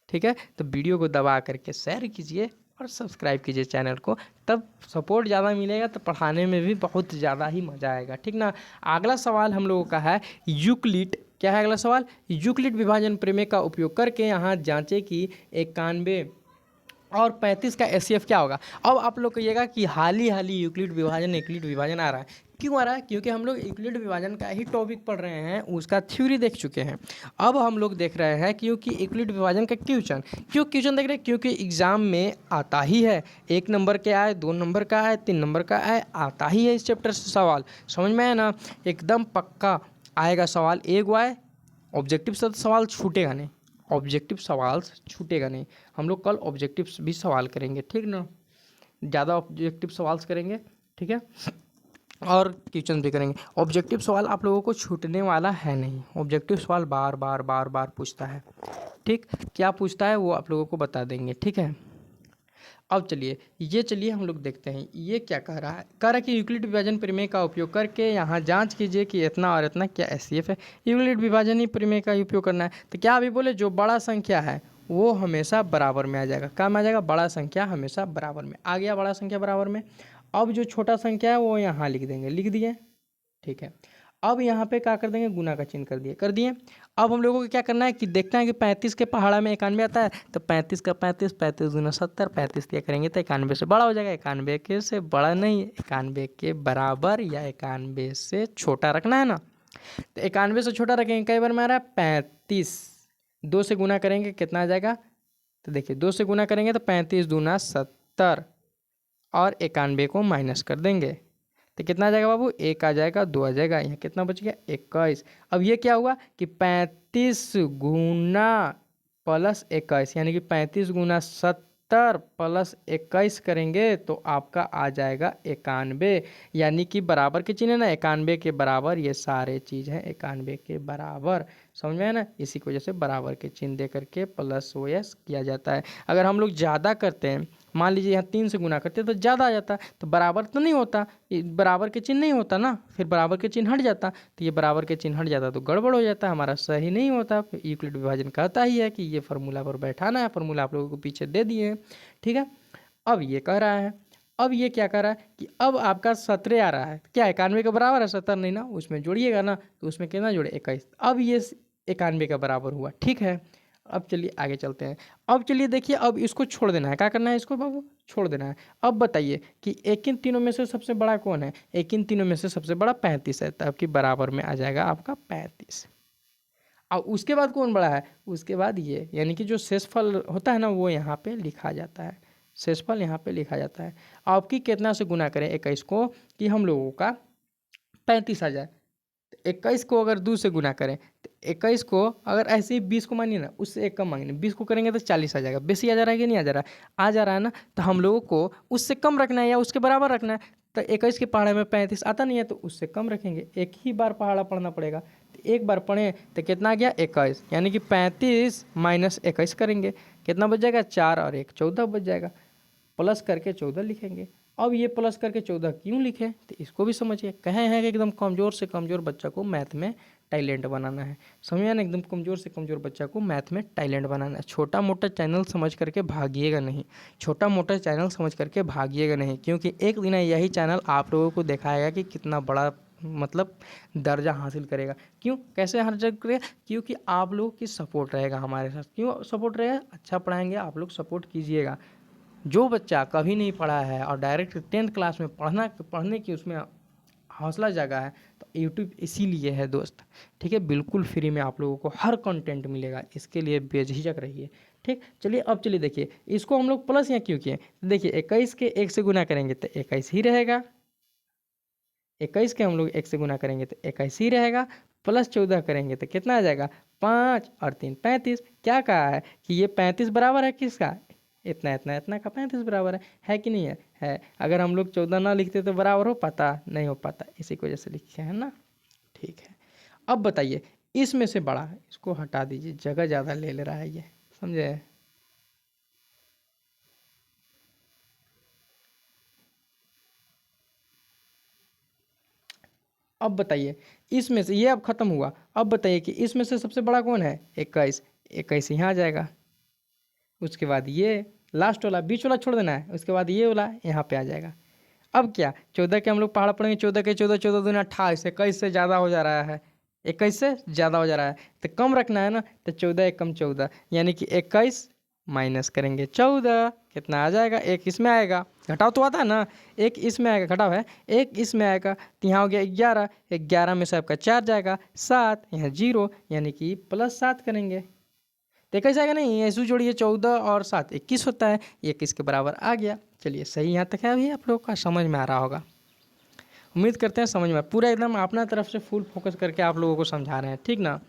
ठीक है, तो वीडियो को दबा करके शेयर कीजिए और सब्सक्राइब कीजिए चैनल को, तब सपोर्ट ज़्यादा मिलेगा तो पढ़ाने में भी बहुत ज़्यादा ही मज़ा आएगा। ठीक ना। अगला सवाल हम लोगों का है यूक्लिड। क्या है अगला सवाल, यूक्लिड विभाजन प्रमेय का उपयोग करके यहाँ जांचे कि 91 और 35 का एचसीएफ क्या होगा। अब आप लोग कहिएगा कि हाल ही यूक्लिड विभाजन आ रहा है। क्यों आ रहा है, क्योंकि हम लोग यूक्लिड विभाजन का ही टॉपिक पढ़ रहे हैं, उसका थ्योरी देख चुके हैं। अब हम लोग देख रहे हैं क्योंकि यूक्लिड विभाजन का क्वेश्चन देख रहे हैं, क्योंकि एग्जाम में आता ही है। 1 नंबर के आए, 2 नंबर का आए, 3 नंबर का आए, आता ही है इस चैप्टर से सवाल। समझ में आया ना, एकदम पक्का आएगा सवाल। एक आए ऑब्जेक्टिव से सवाल छूटेगा नहीं, हम लोग कल ऑब्जेक्टिव्स भी सवाल करेंगे। ठीक ना, ज़्यादा ऑब्जेक्टिव सवाल करेंगे। ठीक है, और क्वेश्चन भी करेंगे। ऑब्जेक्टिव सवाल आप लोगों को छूटने वाला है नहीं, ऑब्जेक्टिव सवाल बार बार पूछता है। ठीक, क्या पूछता है वो आप लोगों को बता देंगे। ठीक है, अब चलिए हम लोग देखते हैं ये क्या कह रहा है। कह रहा है कि यूक्लिड विभाजन प्रमेय का उपयोग करके यहाँ जांच कीजिए कि इतना और इतना क्या एचसीएफ है। यूक्लिड विभाजन ही प्रमेय का उपयोग करना है, तो क्या अभी बोले, जो बड़ा संख्या है वो हमेशा बराबर में आ जाएगा। क्या में आ जाएगा, बड़ा संख्या हमेशा बराबर में आ गया, बड़ा संख्या बराबर में। अब जो छोटा संख्या है वो यहाँ लिख देंगे, लिख दिए। ठीक है, अब यहाँ पे क्या कर देंगे, गुना का चिन्ह कर दिए। अब हम लोगों को क्या करना है कि देखना है कि 35 के पहाड़ा में 91 आता है, तो 35 का 35, 35 दूना 70, 35 क्या करेंगे तो 91 से बड़ा हो जाएगा। 91 के से बड़ा नहीं, 91 के बराबर या 91 से छोटा रखना है ना, तो 91 से छोटा रखेंगे। कई बार में आ रहा है 35, 2 से गुना करेंगे कितना आ जाएगा, तो देखिए 2 से गुना करेंगे तो 35 दूना 70 और 91 को माइनस कर देंगे तो कितना आ जाएगा बाबू, 1 आ जाएगा, 2 आ जाएगा, यहाँ कितना बच गया 21। अब ये क्या हुआ कि 35 गुना प्लस 21 यानी कि 35 गुना 70 प्लस 21 करेंगे तो आपका आ जाएगा 91, यानी कि बराबर के चिन्ह है ना, 91 के बराबर, ये सारे चीज़ हैं 91 के बराबर। समझ में है ना, इसी की वजह से बराबर के चिन्ह दे करके प्लस ओ एस किया जाता है। अगर हम लोग ज़्यादा करते हैं, मान लीजिए यहाँ 3 से गुना करते तो ज़्यादा आ जाता, तो बराबर तो नहीं होता, बराबर के चिन्ह नहीं होता ना, फिर बराबर के चिन्ह हट जाता, तो ये बराबर के चिन्ह हट जाता तो गड़बड़ हो जाता, हमारा सही नहीं होता। यूक्लिड विभाजन कहता ही है कि ये फार्मूला पर बैठाना है, फार्मूला आप लोगों को पीछे दे दिए हैं। ठीक है, अब ये कह रहा है, अब ये क्या कर रहा है कि अब आपका 17 आ रहा है, क्या 91 के बराबर है, 70 नहीं ना, उसमें जोड़िएगा ना, तो उसमें कितना जोड़े 21, अब ये 91 का बराबर हुआ। ठीक है, अब चलिए आगे चलते हैं। अब चलिए देखिए, अब इसको छोड़ देना है, क्या करना है, इसको बाबू छोड़ देना है। अब बताइए कि एक इन तीनों में से सबसे बड़ा कौन है, एक इन तीनों में से सबसे बड़ा 35 है, तब कि बराबर में आ जाएगा आपका 35। और उसके बाद कौन बड़ा है, उसके बाद ये, यानी कि जो शेषफल होता है ना वो यहाँ पे लिखा जाता है, शेषफल यहाँ पे लिखा जाता है। आपकी कितना से गुना करें 21 को कि हम लोगों का 35 आ जाए, 21 को अगर 2 से गुना करें तो 21 को अगर ऐसे ही 20 को मानिए ना, उससे एक कम मांगे, 20 को करेंगे तो 40 आ जाएगा। बेसी आ जा रहा है कि नहीं आ जा रहा है, आ जा रहा है ना, तो हम लोगों को उससे कम रखना है या उसके बराबर रखना है। तो 21 के पहाड़े में 35 आता नहीं है तो उससे कम रखेंगे, एक ही बार पहाड़ा पढ़ना पड़ेगा, तो एक बार पढ़ें तो कितना आ गया 21, यानी कि 35 माइनस 21 करेंगे, कितना बच जाएगा 4 और 1 14 बच जाएगा, प्लस करके 14 लिखेंगे। अब ये प्लस करके 14 क्यों लिखे, तो इसको भी समझिए। कहे हैं कि एकदम कमज़ोर से कमज़ोर बच्चा को मैथ में टैलेंट बनाना है, समझिए ना, एकदम कमज़ोर से कमज़ोर बच्चा को मैथ में टैलेंट बनाना है। छोटा मोटा चैनल समझ करके भागिएगा नहीं, छोटा मोटा चैनल समझ करके भागिएगा नहीं, क्योंकि एक दिन यही चैनल आप लोगों को दिखाएगा कि कितना बड़ा मतलब दर्जा हासिल करेगा। क्यों, कैसे हासिल करेगा, क्योंकि आप लोगों की सपोर्ट रहेगा हमारे साथ। क्यों सपोर्ट रहेगा, अच्छा पढ़ाएंगे, आप लोग सपोर्ट कीजिएगा। जो बच्चा कभी नहीं पढ़ा है और डायरेक्ट 10th क्लास में पढ़ने की उसमें हौसला जगा है, तो यूट्यूब इसीलिए है दोस्त। ठीक है, बिल्कुल फ्री में आप लोगों को हर कंटेंट मिलेगा, इसके लिए बेझिझक रहिए। ठीक। ठीक। चलिए अब चलिए देखिए इसको हम लोग प्लस यहाँ क्यों किए, देखिए 21 के 1 से गुना करेंगे तो 21 ही रहेगा, 21 के हम लोग 1 से गुना करेंगे तो 21 ही रहेगा, प्लस 14 करेंगे तो कितना आ जाएगा 5 और 3 35। क्या कहा है कि ये 35 बराबर है किसका, इतना इतना इतना का 35 बराबर है कि नहीं है। अगर हम लोग 14 ना लिखते तो बराबर हो पाता, नहीं हो पाता, इसी की वजह से लिखे हैं ना। ठीक है, अब बताइए इसमें से बड़ा, इसको हटा दीजिए, जगह ज़्यादा ले ले रहा है ये, समझे। अब बताइए इसमें से, ये अब खत्म हुआ, अब बताइए कि इसमें से सबसे बड़ा कौन है 21, 21 यहाँ आ जाएगा। उसके बाद ये लास्ट वाला बीच वाला छोड़ देना है, उसके बाद ये वाला यहाँ पे आ जाएगा। अब क्या 14 के हम लोग पहाड़ पढ़ेंगे, 14 के 14, 14 दूना 28, 21 से ज़्यादा हो जा रहा है, 21 से ज़्यादा हो जा रहा है तो कम रखना है ना, तो 14 एक कम 14 यानी कि 21 माइनस करेंगे 14, कितना आ जाएगा, एक इसमें आएगा, घटाव तो आता है ना, एक इसमें आएगा, घटाव है, एक इसमें आएगा तो यहाँ हो गया 11, 11 में से आपका 4 जाएगा 7, यहाँ 0 यानी कि +7 करेंगे तो कैसे आएगा, नहीं ऐसे जोड़िए 14 और 7 21 होता है, 21 के बराबर आ गया। चलिए सही यहाँ तक है, अभी आप लोग का समझ में आ रहा होगा, उम्मीद करते हैं समझ में, पूरा एकदम अपना तरफ से फुल फोकस करके आप लोगों को समझा रहे हैं, ठीक ना।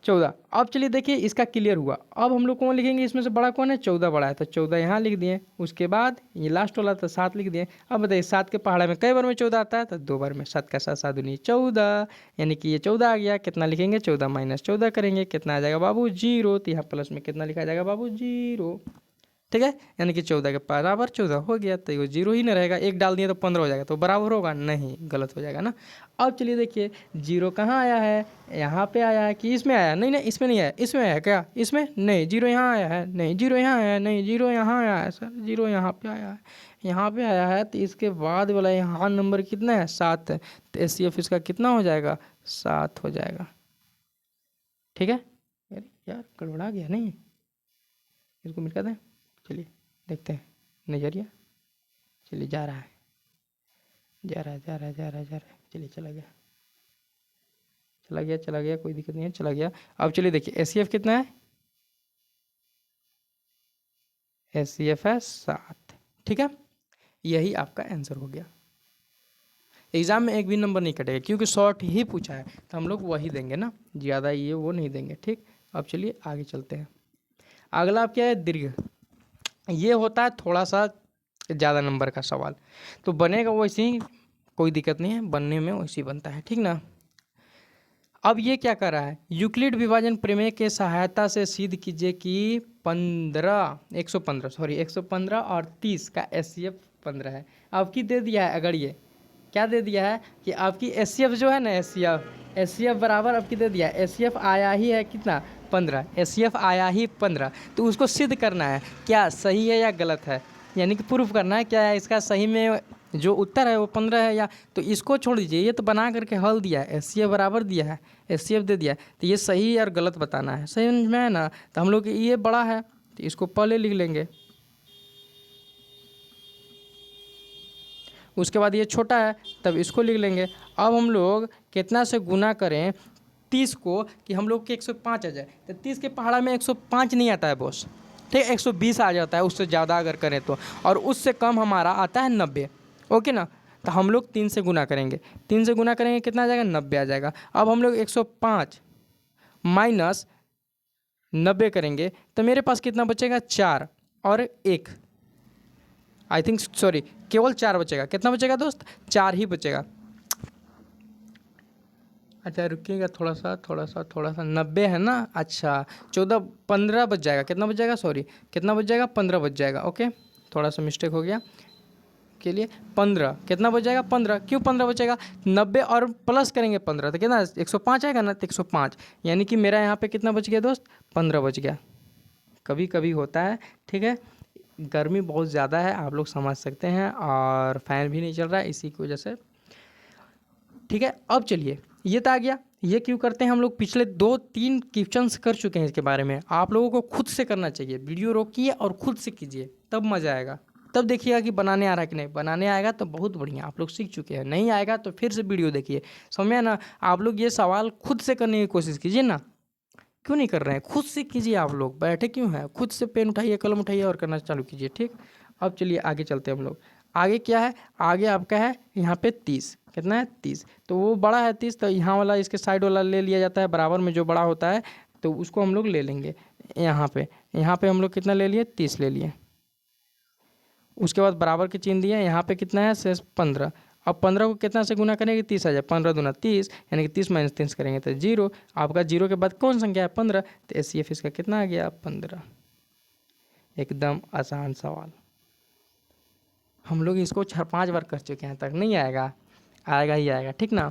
14, अब चलिए देखिए इसका क्लियर हुआ। अब हम लोग कौन लिखेंगे, इसमें से बड़ा कौन है, 14 बड़ा है तो 14 यहाँ लिख दिए, उसके बाद ये लास्ट वाला तो 7 लिख दिए। अब बताइए 7 के पहाड़े में कई बार में 14 आता है, तो 2 बार में, 7 का 7 7 दूनी 14 यानी कि ये 14 आ गया। कितना लिखेंगे, 14 माइनस 14 करेंगे, कितना आ जाएगा बाबू 0, तो यहाँ प्लस में कितना लिखा जाएगा बाबू 0, ठीक है, यानी कि 14 के बराबर 14 हो गया, तो ये 0 ही ना रहेगा, एक डाल दिए तो 15 हो जाएगा, तो बराबर होगा नहीं, गलत हो जाएगा ना। अब चलिए देखिए 0 कहाँ आया है, यहाँ पे आया है कि इसमें आया, नहीं नहीं इसमें नहीं आया, इसमें आया क्या, इसमें नहीं, 0 यहाँ आया है, नहीं 0 यहाँ आया है, नहीं 0 यहाँ आया है सर, 0 यहाँ पे आया है, यहाँ पे आया है, तो इसके बाद वाला यहाँ नंबर कितना है 7 है, तो HCF इसका कितना हो जाएगा 7 हो जाएगा, ठीक है। यार गड़बड़ा गया नहीं, इसको मिटा दें, चलिए देखते हैं नज़रिया, चलिए जा रहा है, जा रहा है, जा रहा है, जा रहा है, जा रहा है, चलिए चला गया, चला गया, चला गया, कोई दिक्कत नहीं है, चला गया। अब चलिए देखिए HCF कितना है, HCF है 7, ठीक है, यही आपका आंसर हो गया। एग्जाम में एक भी नंबर नहीं कटेगा क्योंकि शॉर्ट ही पूछा है, तो हम लोग वही देंगे ना, ज़्यादा ये वो नहीं देंगे, ठीक। अब चलिए आगे चलते हैं, अगला आप क्या है दीर्घ, ये होता है थोड़ा सा ज़्यादा नंबर का सवाल, तो बनेगा वैसे ही, कोई दिक्कत नहीं है, बनने में वैसे ही बनता है, ठीक ना। अब ये क्या कर रहा है, यूक्लिड विभाजन प्रमेय के सहायता से सिद्ध कीजिए कि 115 और 30 का HCF 15 है। आपकी दे दिया है, अगर ये क्या दे दिया है कि आपकी HCF जो है ना, HCF बराबर आपकी दे दिया है, HCF आया ही है कितना 15, HCF आया ही 15, तो उसको सिद्ध करना है क्या सही है या गलत है, यानी कि प्रूफ करना है क्या है इसका सही में जो उत्तर है वो 15 है या, तो इसको छोड़ दीजिए, ये तो बना करके हल दिया है, HCF बराबर दिया है, HCF दे दिया है, तो ये सही और गलत बताना है, सही में है ना, तो हम लोग ये बड़ा है तो इसको पहले लिख लेंगे, उसके बाद ये छोटा है तब इसको लिख लेंगे। अब हम लोग कितना से गुना करें 30 को कि हम लोग के 105 आ जाए, तो 30 के पहाड़ा में 105 नहीं आता है बॉस, ठीक, 120 आ जाता है उससे ज़्यादा अगर करें तो, और उससे कम हमारा आता है 90, ओके ना, तो हम लोग 3 से गुना करेंगे, 3 से गुना करेंगे कितना आ जाएगा 90 आ जाएगा। अब हम लोग 105 माइनस 90 करेंगे तो मेरे पास कितना बचेगा 4 और 1, आई थिंक सॉरी केवल 4 बचेगा, कितना बचेगा दोस्त 4 ही बचेगा। अच्छा रुकिएगा थोड़ा सा 90 है ना, अच्छा 14 15 बच जाएगा, कितना बच जाएगा सॉरी कितना बच जाएगा 15 बच जाएगा, ओके थोड़ा सा मिस्टेक हो गया के लिए 15 कितना बच जाएगा 15, क्यों 15 बचेगा 90 और प्लस करेंगे 15 तो कितना 105 आएगा ना, तो 105 यानी कि मेरा यहाँ पे कितना बच गया दोस्त 15 बच गया। कभी कभी होता है, ठीक है, गर्मी बहुत ज़्यादा है आप लोग समझ सकते हैं, और फैन भी नहीं चल रहा है इसी की वजह से, ठीक है। अब चलिए ये तो आ गया, ये क्यों करते हैं हम लोग पिछले 2-3 क्वेश्चंस कर चुके हैं इसके बारे में, आप लोगों को खुद से करना चाहिए, वीडियो रोकिए और खुद से कीजिए तब मज़ा आएगा, तब देखिएगा कि बनाने आ रहा है कि नहीं, बनाने आएगा तो बहुत बढ़िया आप लोग सीख चुके हैं, नहीं आएगा तो फिर से वीडियो देखिए, समझे ना, आप लोग ये सवाल खुद से करने की कोशिश कीजिए ना, क्यों नहीं कर रहे हैं? खुद से कीजिए, आप लोग बैठे क्यों हैं? खुद से पेन उठाइए, कलम उठाइए और करना चालू कीजिए। ठीक, अब चलिए आगे चलते हैं हम लोग। आगे क्या है? आगे आपका है यहाँ पे 30। कितना है? 30। तो वो बड़ा है 30, तो यहाँ वाला इसके साइड वाला ले लिया जाता है, बराबर में जो बड़ा होता है तो उसको हम लोग ले लेंगे। यहाँ पे हम लोग कितना ले लिए? 30 ले लिए। उसके बाद बराबर के चिन्ह दिए। यहाँ पे कितना है? शेष 15। अब 15 को कितना से गुना करेंगे? 30 आ जाए। 15 दूना 30, यानी कि 30 माइनस 30 करेंगे तो 0। आपका 0 के बाद कौन संख्या है? 15। तो HCF इसका कितना आ गया? 15। एकदम आसान सवाल। हम लोग इसको 4-5 बार कर चुके हैं, तक नहीं आएगा? आएगा ही आएगा। ठीक ना।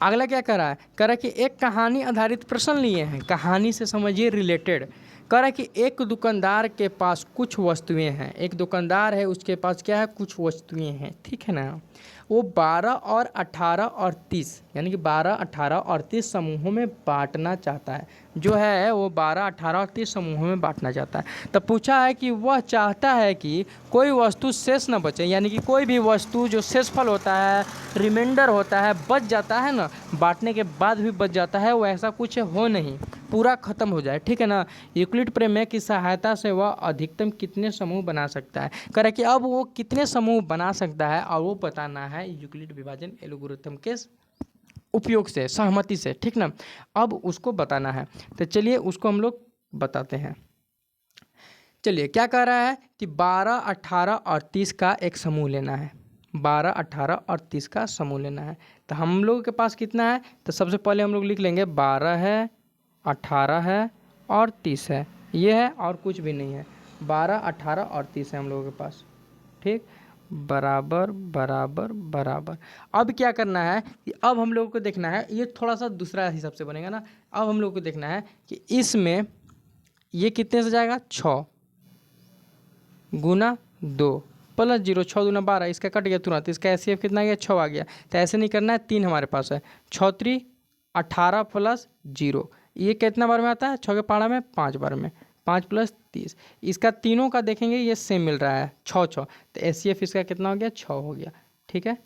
अगला क्या कर रहा है? कह रहा है कि एक कहानी आधारित प्रश्न लिए हैं, कहानी से समझिए रिलेटेड। कह रहा है कि एक दुकानदार के पास कुछ वस्तुएं हैं। एक दुकानदार है, उसके पास क्या है? कुछ वस्तुएं हैं। ठीक है ना। वो 12 और 18 और 30, यानी कि 12, 18 और 30 समूहों में बांटना चाहता है। जो है वो 12, 18 और 30 समूहों में बांटना चाहता है। तब पूछा है कि वह चाहता है कि कोई वस्तु शेष न बचे, यानी कि कोई भी वस्तु जो शेषफल होता है, रिमाइंडर होता है, बच जाता है ना, बांटने के बाद भी बच जाता है, वो ऐसा कुछ हो नहीं, पूरा खत्म हो जाए। ठीक है ना। यूक्लिड प्रमेय की सहायता से वह अधिकतम कितने समूह बना सकता है। कह रहा है कि अब वो कितने समूह बना सकता है और वो बताना है यूक्लिड विभाजन एल्गोरिथम के उपयोग से, सहमति से। ठीक ना। अब उसको बताना है, तो चलिए उसको हम लोग बताते हैं। चलिए क्या कह रहा है कि 12, 18 और 30 का एक समूह लेना है। 12, 18 और 30 का समूह लेना है। तो हम लोगों के पास कितना है? तो सबसे पहले हम लोग लिख लेंगे 12 है, 18 है और 30 है। ये है और कुछ भी नहीं है। 12, 18 और 30 है हम लोगों के पास। ठीक, बराबर बराबर बराबर। अब क्या करना है कि अब हम लोगों को देखना है, ये थोड़ा सा दूसरा हिसाब से बनेगा ना। अब हम लोग को देखना है कि इसमें ये कितने से जाएगा? 6 गुना 2 प्लस 0, 6 दूना 12, इसका कट गया तुरंत। इसका HCF कितना आ गया? 6 आ गया। तो ऐसे नहीं करना है, 3 हमारे पास है। 6 3 18 प्लस 0, ये कितना बार में आता है? 6 के पहाड़ा में 5 बार में। 5 प्लस 30, इसका तीनों का देखेंगे ये सेम मिल रहा है, 6 6। तो HCF इसका कितना हो गया? 6 हो गया। ठीक है,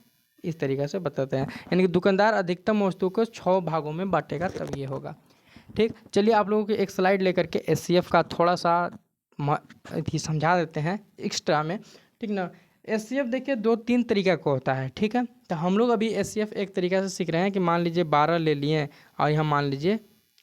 इस तरीक़े से बताते हैं। यानी कि दुकानदार अधिकतम वस्तु को 6 भागों में बांटेगा, तब ये होगा। ठीक, चलिए आप लोगों को एक स्लाइड लेकर के HCF का थोड़ा सा अभी समझा देते हैं एक्स्ट्रा में। ठीक ना। HCF देखिए 2-3 तरीका का होता है। ठीक है, तो हम लोग अभी HCF एक तरीका से सीख रहे हैं कि मान लीजिए 12 ले लिए और यहाँ मान लीजिए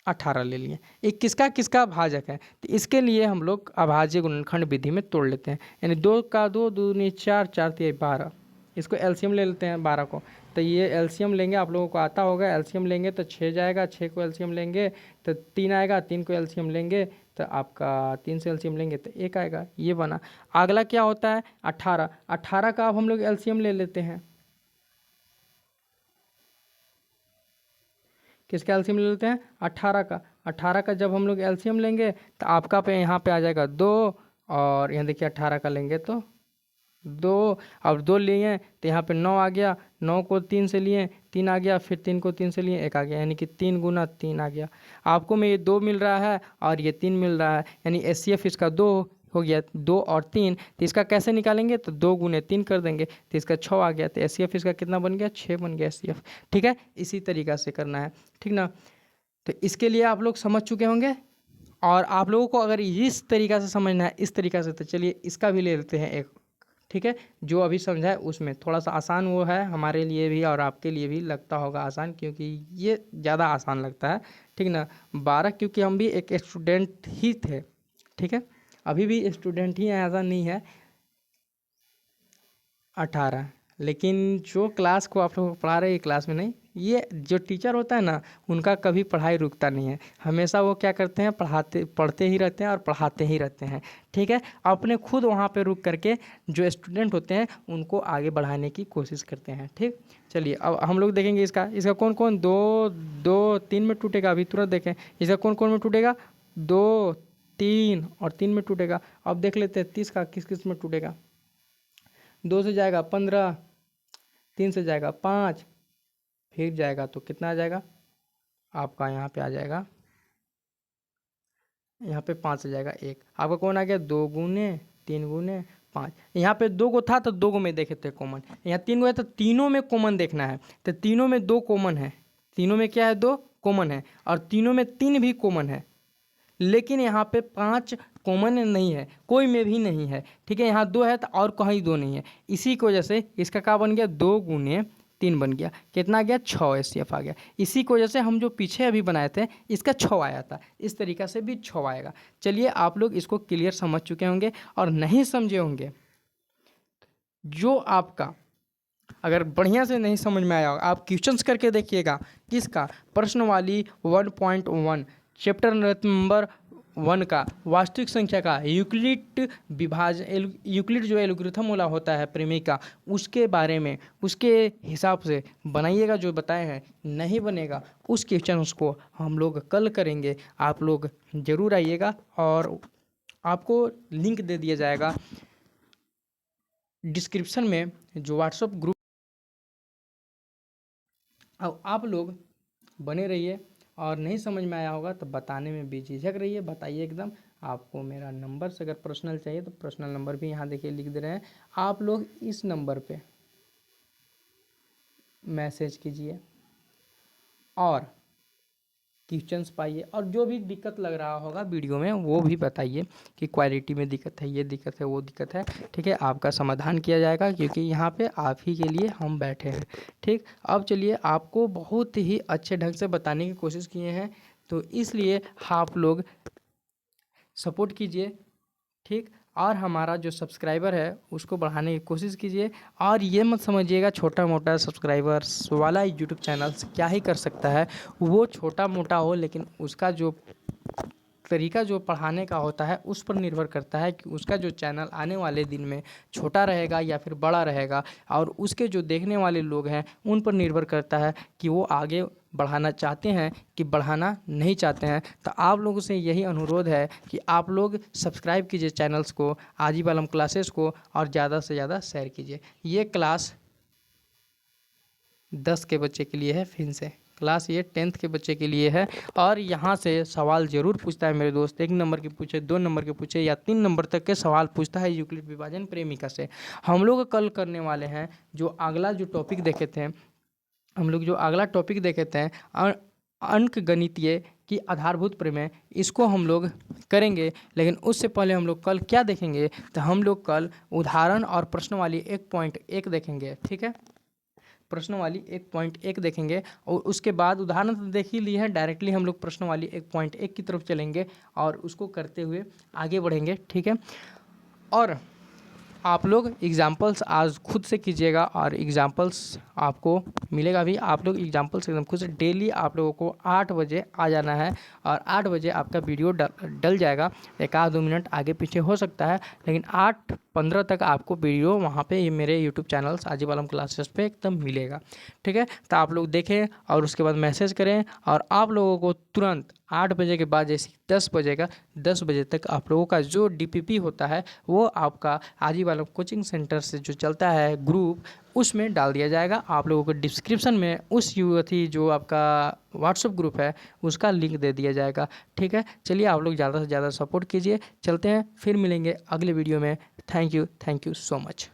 18 ले लिए। ये किसका किसका भाजक है? तो इसके लिए हम लोग अभाज्य गुणनखंड विधि में तोड़ लेते हैं। यानी 2 का 2 दूनी 4, 4 3 12, इसको LCM ले लेते हैं 12 को। तो ये LCM लेंगे, आप लोगों को आता होगा। LCM लेंगे तो 6 जाएगा, 6 को LCM लेंगे तो 3 आएगा, 3 को LCM लेंगे तो आपका 3 से LCM लेंगे तो 1 आएगा। ये बना। अगला क्या होता है? 18। 18 का अब हम लोग LCM ले लेते हैं। किसका LCM ले लेते हैं? 18 का। 18 का जब हम लोग LCM लेंगे तो आपका पे यहाँ पे आ जाएगा 2, और यहाँ देखिए 18 का लेंगे तो 2। अब 2 लिए तो यहाँ पे 9 आ गया। 9 को 3 से लिए, 3 आ गया। फिर 3 को 3 से लिए, 1 आ गया। यानी कि 3 गुना 3 आ गया। आपको में ये 2 मिल रहा है और ये 3 मिल रहा है, यानी HCF इसका 2 हो गया। 2 और 3, तो इसका कैसे निकालेंगे? तो 2 गुने 3 कर देंगे तो इसका 6 आ गया। तो HCF इसका कितना बन गया? 6 बन गया HCF। ठीक है, इसी तरीक़ा से करना है। ठीक ना। तो इसके लिए आप लोग समझ चुके होंगे। और आप लोगों को अगर इस तरीक़ा से समझना है, इस तरीक़ा से, तो चलिए इसका भी ले लेते हैं एक। ठीक है, जो अभी समझा है उसमें थोड़ा सा आसान वो है, हमारे लिए भी और आपके लिए भी लगता होगा आसान, क्योंकि ये ज़्यादा आसान लगता है। ठीक ना। 12, क्योंकि हम भी एक स्टूडेंट ही थे। ठीक है, अभी भी स्टूडेंट ही हैं, ऐसा नहीं है। 18, लेकिन जो क्लास को आप लोग पढ़ा रहे हैं क्लास में नहीं, ये जो टीचर होता है ना, उनका कभी पढ़ाई रुकता नहीं है। हमेशा वो क्या करते हैं? पढ़ते ही रहते हैं और पढ़ाते ही रहते हैं। ठीक है, अपने खुद वहाँ पे रुक करके जो स्टूडेंट होते हैं उनको आगे बढ़ाने की कोशिश करते हैं। ठीक, चलिए अब हम लोग देखेंगे इसका कौन कौन 2 2 3 में टूटेगा। अभी तुरंत देखें इसका कौन कौन में टूटेगा? 2 3 और 3 में टूटेगा। अब देख लेते हैं 30 का किस किस में टूटेगा। 2 से जाएगा 15, 3 से जाएगा 5, फिर जाएगा तो कितना आ जाएगा आपका? यहाँ पे आ जाएगा, यहाँ पे 5 से जाएगा 1। आपका कौन आ गया? 2 गुने 3 गुने 5। यहाँ पे 2 को था तो 2 को में देखे थे कॉमन। यहाँ 3 को है तो तीनों में कॉमन देखना है। तो तीनों में 2 कॉमन है, तीनों में क्या है? 2 कॉमन है, और तीनों में 3 भी कॉमन है। लेकिन यहाँ पे 5 कॉमन नहीं है, कोई में भी नहीं है, ठीक है। यहाँ 2 है तो और कहीं 2 नहीं है। इसी की वजह से इसका क्या बन गया, 2 गुने 3 बन गया, कितना गया 6 एचसीएफ आ गया। इसी की वजह से हम जो पीछे अभी बनाए थे इसका 6 आया था, इस तरीक़ा से भी 6 आएगा। चलिए आप लोग इसको क्लियर समझ चुके होंगे, और नहीं समझे होंगे जो आपका अगर बढ़िया से नहीं समझ में आया होगा, आप क्वेश्चंस करके देखिएगा। किसका, प्रश्नवाली 1.1 चैप्टर नंबर 1 का वास्तविक संख्या का यूक्लिड विभाजन, यूक्लिड जो एल्गोरिथम वाला होता है प्रमेय का, उसके बारे में उसके हिसाब से बनाइएगा जो बताए हैं। नहीं बनेगा उस क्वेश्चन को हम लोग कल करेंगे, आप लोग ज़रूर आइएगा, और आपको लिंक दे दिया जाएगा डिस्क्रिप्शन में जो व्हाट्सएप ग्रुप। अब आप लोग बने रहिए, और नहीं समझ में आया होगा तो बताने में बेझिझक रहिए, बताइए एकदम। आपको मेरा नंबर से अगर पर्सनल चाहिए तो पर्सनल नंबर भी यहाँ देखिए लिख दे रहे हैं, आप लोग इस नंबर पे मैसेज कीजिए और क्वेश्चंस पाइए, और जो भी दिक्कत लग रहा होगा वीडियो में वो भी बताइए कि क्वालिटी में दिक्कत है, ये दिक्कत है, वो दिक्कत है, ठीक है। आपका समाधान किया जाएगा, क्योंकि यहाँ पे आप ही के लिए हम बैठे हैं, ठीक। अब चलिए आपको बहुत ही अच्छे ढंग से बताने की कोशिश किए हैं, तो इसलिए आप लोग सपोर्ट कीजिए, ठीक। और हमारा जो सब्सक्राइबर है उसको बढ़ाने की कोशिश कीजिए, और ये मत समझिएगा छोटा मोटा सब्सक्राइबर्स वाला यूट्यूब चैनल क्या ही कर सकता है। वो छोटा मोटा हो, लेकिन उसका जो तरीका जो पढ़ाने का होता है उस पर निर्भर करता है कि उसका जो चैनल आने वाले दिन में छोटा रहेगा या फिर बड़ा रहेगा, और उसके जो देखने वाले लोग हैं उन पर निर्भर करता है कि वो आगे बढ़ाना चाहते हैं कि बढ़ाना नहीं चाहते हैं। तो आप लोगों से यही अनुरोध है कि आप लोग सब्सक्राइब कीजिए चैनल्स को, आजीब आलम क्लासेस को, और ज़्यादा से ज़्यादा शेयर कीजिए। ये क्लास 10 के बच्चे के लिए है, फिर से क्लास ये 10th के बच्चे के लिए है, और यहाँ से सवाल ज़रूर पूछता है मेरे दोस्त, 1 नंबर के पूछे, 2 नंबर के पूछे, या 3 नंबर तक के सवाल पूछता है यूक्लिड विभाजन प्रेमिका से। हम लोग कल करने वाले हैं जो अगला जो टॉपिक देखे थे, हम लोग जो अगला टॉपिक देखे थे अंक गणितीय की आधारभूत प्रमेय, इसको हम लोग करेंगे। लेकिन उससे पहले हम लोग कल क्या देखेंगे, तो हम लोग कल उदाहरण और प्रश्नवाली 1.1 देखेंगे, ठीक है। प्रश्नवाली 1.1 देखेंगे, और उसके बाद उदाहरण तो देख ही लिए हैं, डायरेक्टली हम लोग प्रश्नवाली 1.1 की तरफ चलेंगे और उसको करते हुए आगे बढ़ेंगे, ठीक है। और आप लोग एग्जाम्पल्स आज खुद से कीजिएगा, और एग्जाम्पल्स आपको मिलेगा भी। आप लोग एग्जाम्पल्स एकदम खुद से डेली आप लोगों को 8 बजे आ जाना है, और 8 बजे आपका वीडियो डल जाएगा। 1-2 मिनट आगे पीछे हो सकता है, लेकिन 8:15 तक आपको वीडियो वहाँ पे ये मेरे यूट्यूब चैनल्स आजीब आलम क्लासेस पे एकदम मिलेगा, ठीक है। तो आप लोग देखें और उसके बाद मैसेज करें, और आप लोगों को तुरंत 8 बजे के बाद जैसे 10 बजेगा, 10 बजे तक आप लोगों का जो डीपीपी होता है वो आपका आजीब आलम कोचिंग सेंटर से जो चलता है ग्रुप, उसमें डाल दिया जाएगा। आप लोगों को डिस्क्रिप्शन में उस युवती जो आपका व्हाट्सएप ग्रुप है उसका लिंक दे दिया जाएगा, ठीक है। चलिए आप लोग ज़्यादा से ज़्यादा सपोर्ट कीजिए, चलते हैं, फिर मिलेंगे अगले वीडियो में। Thank you so much.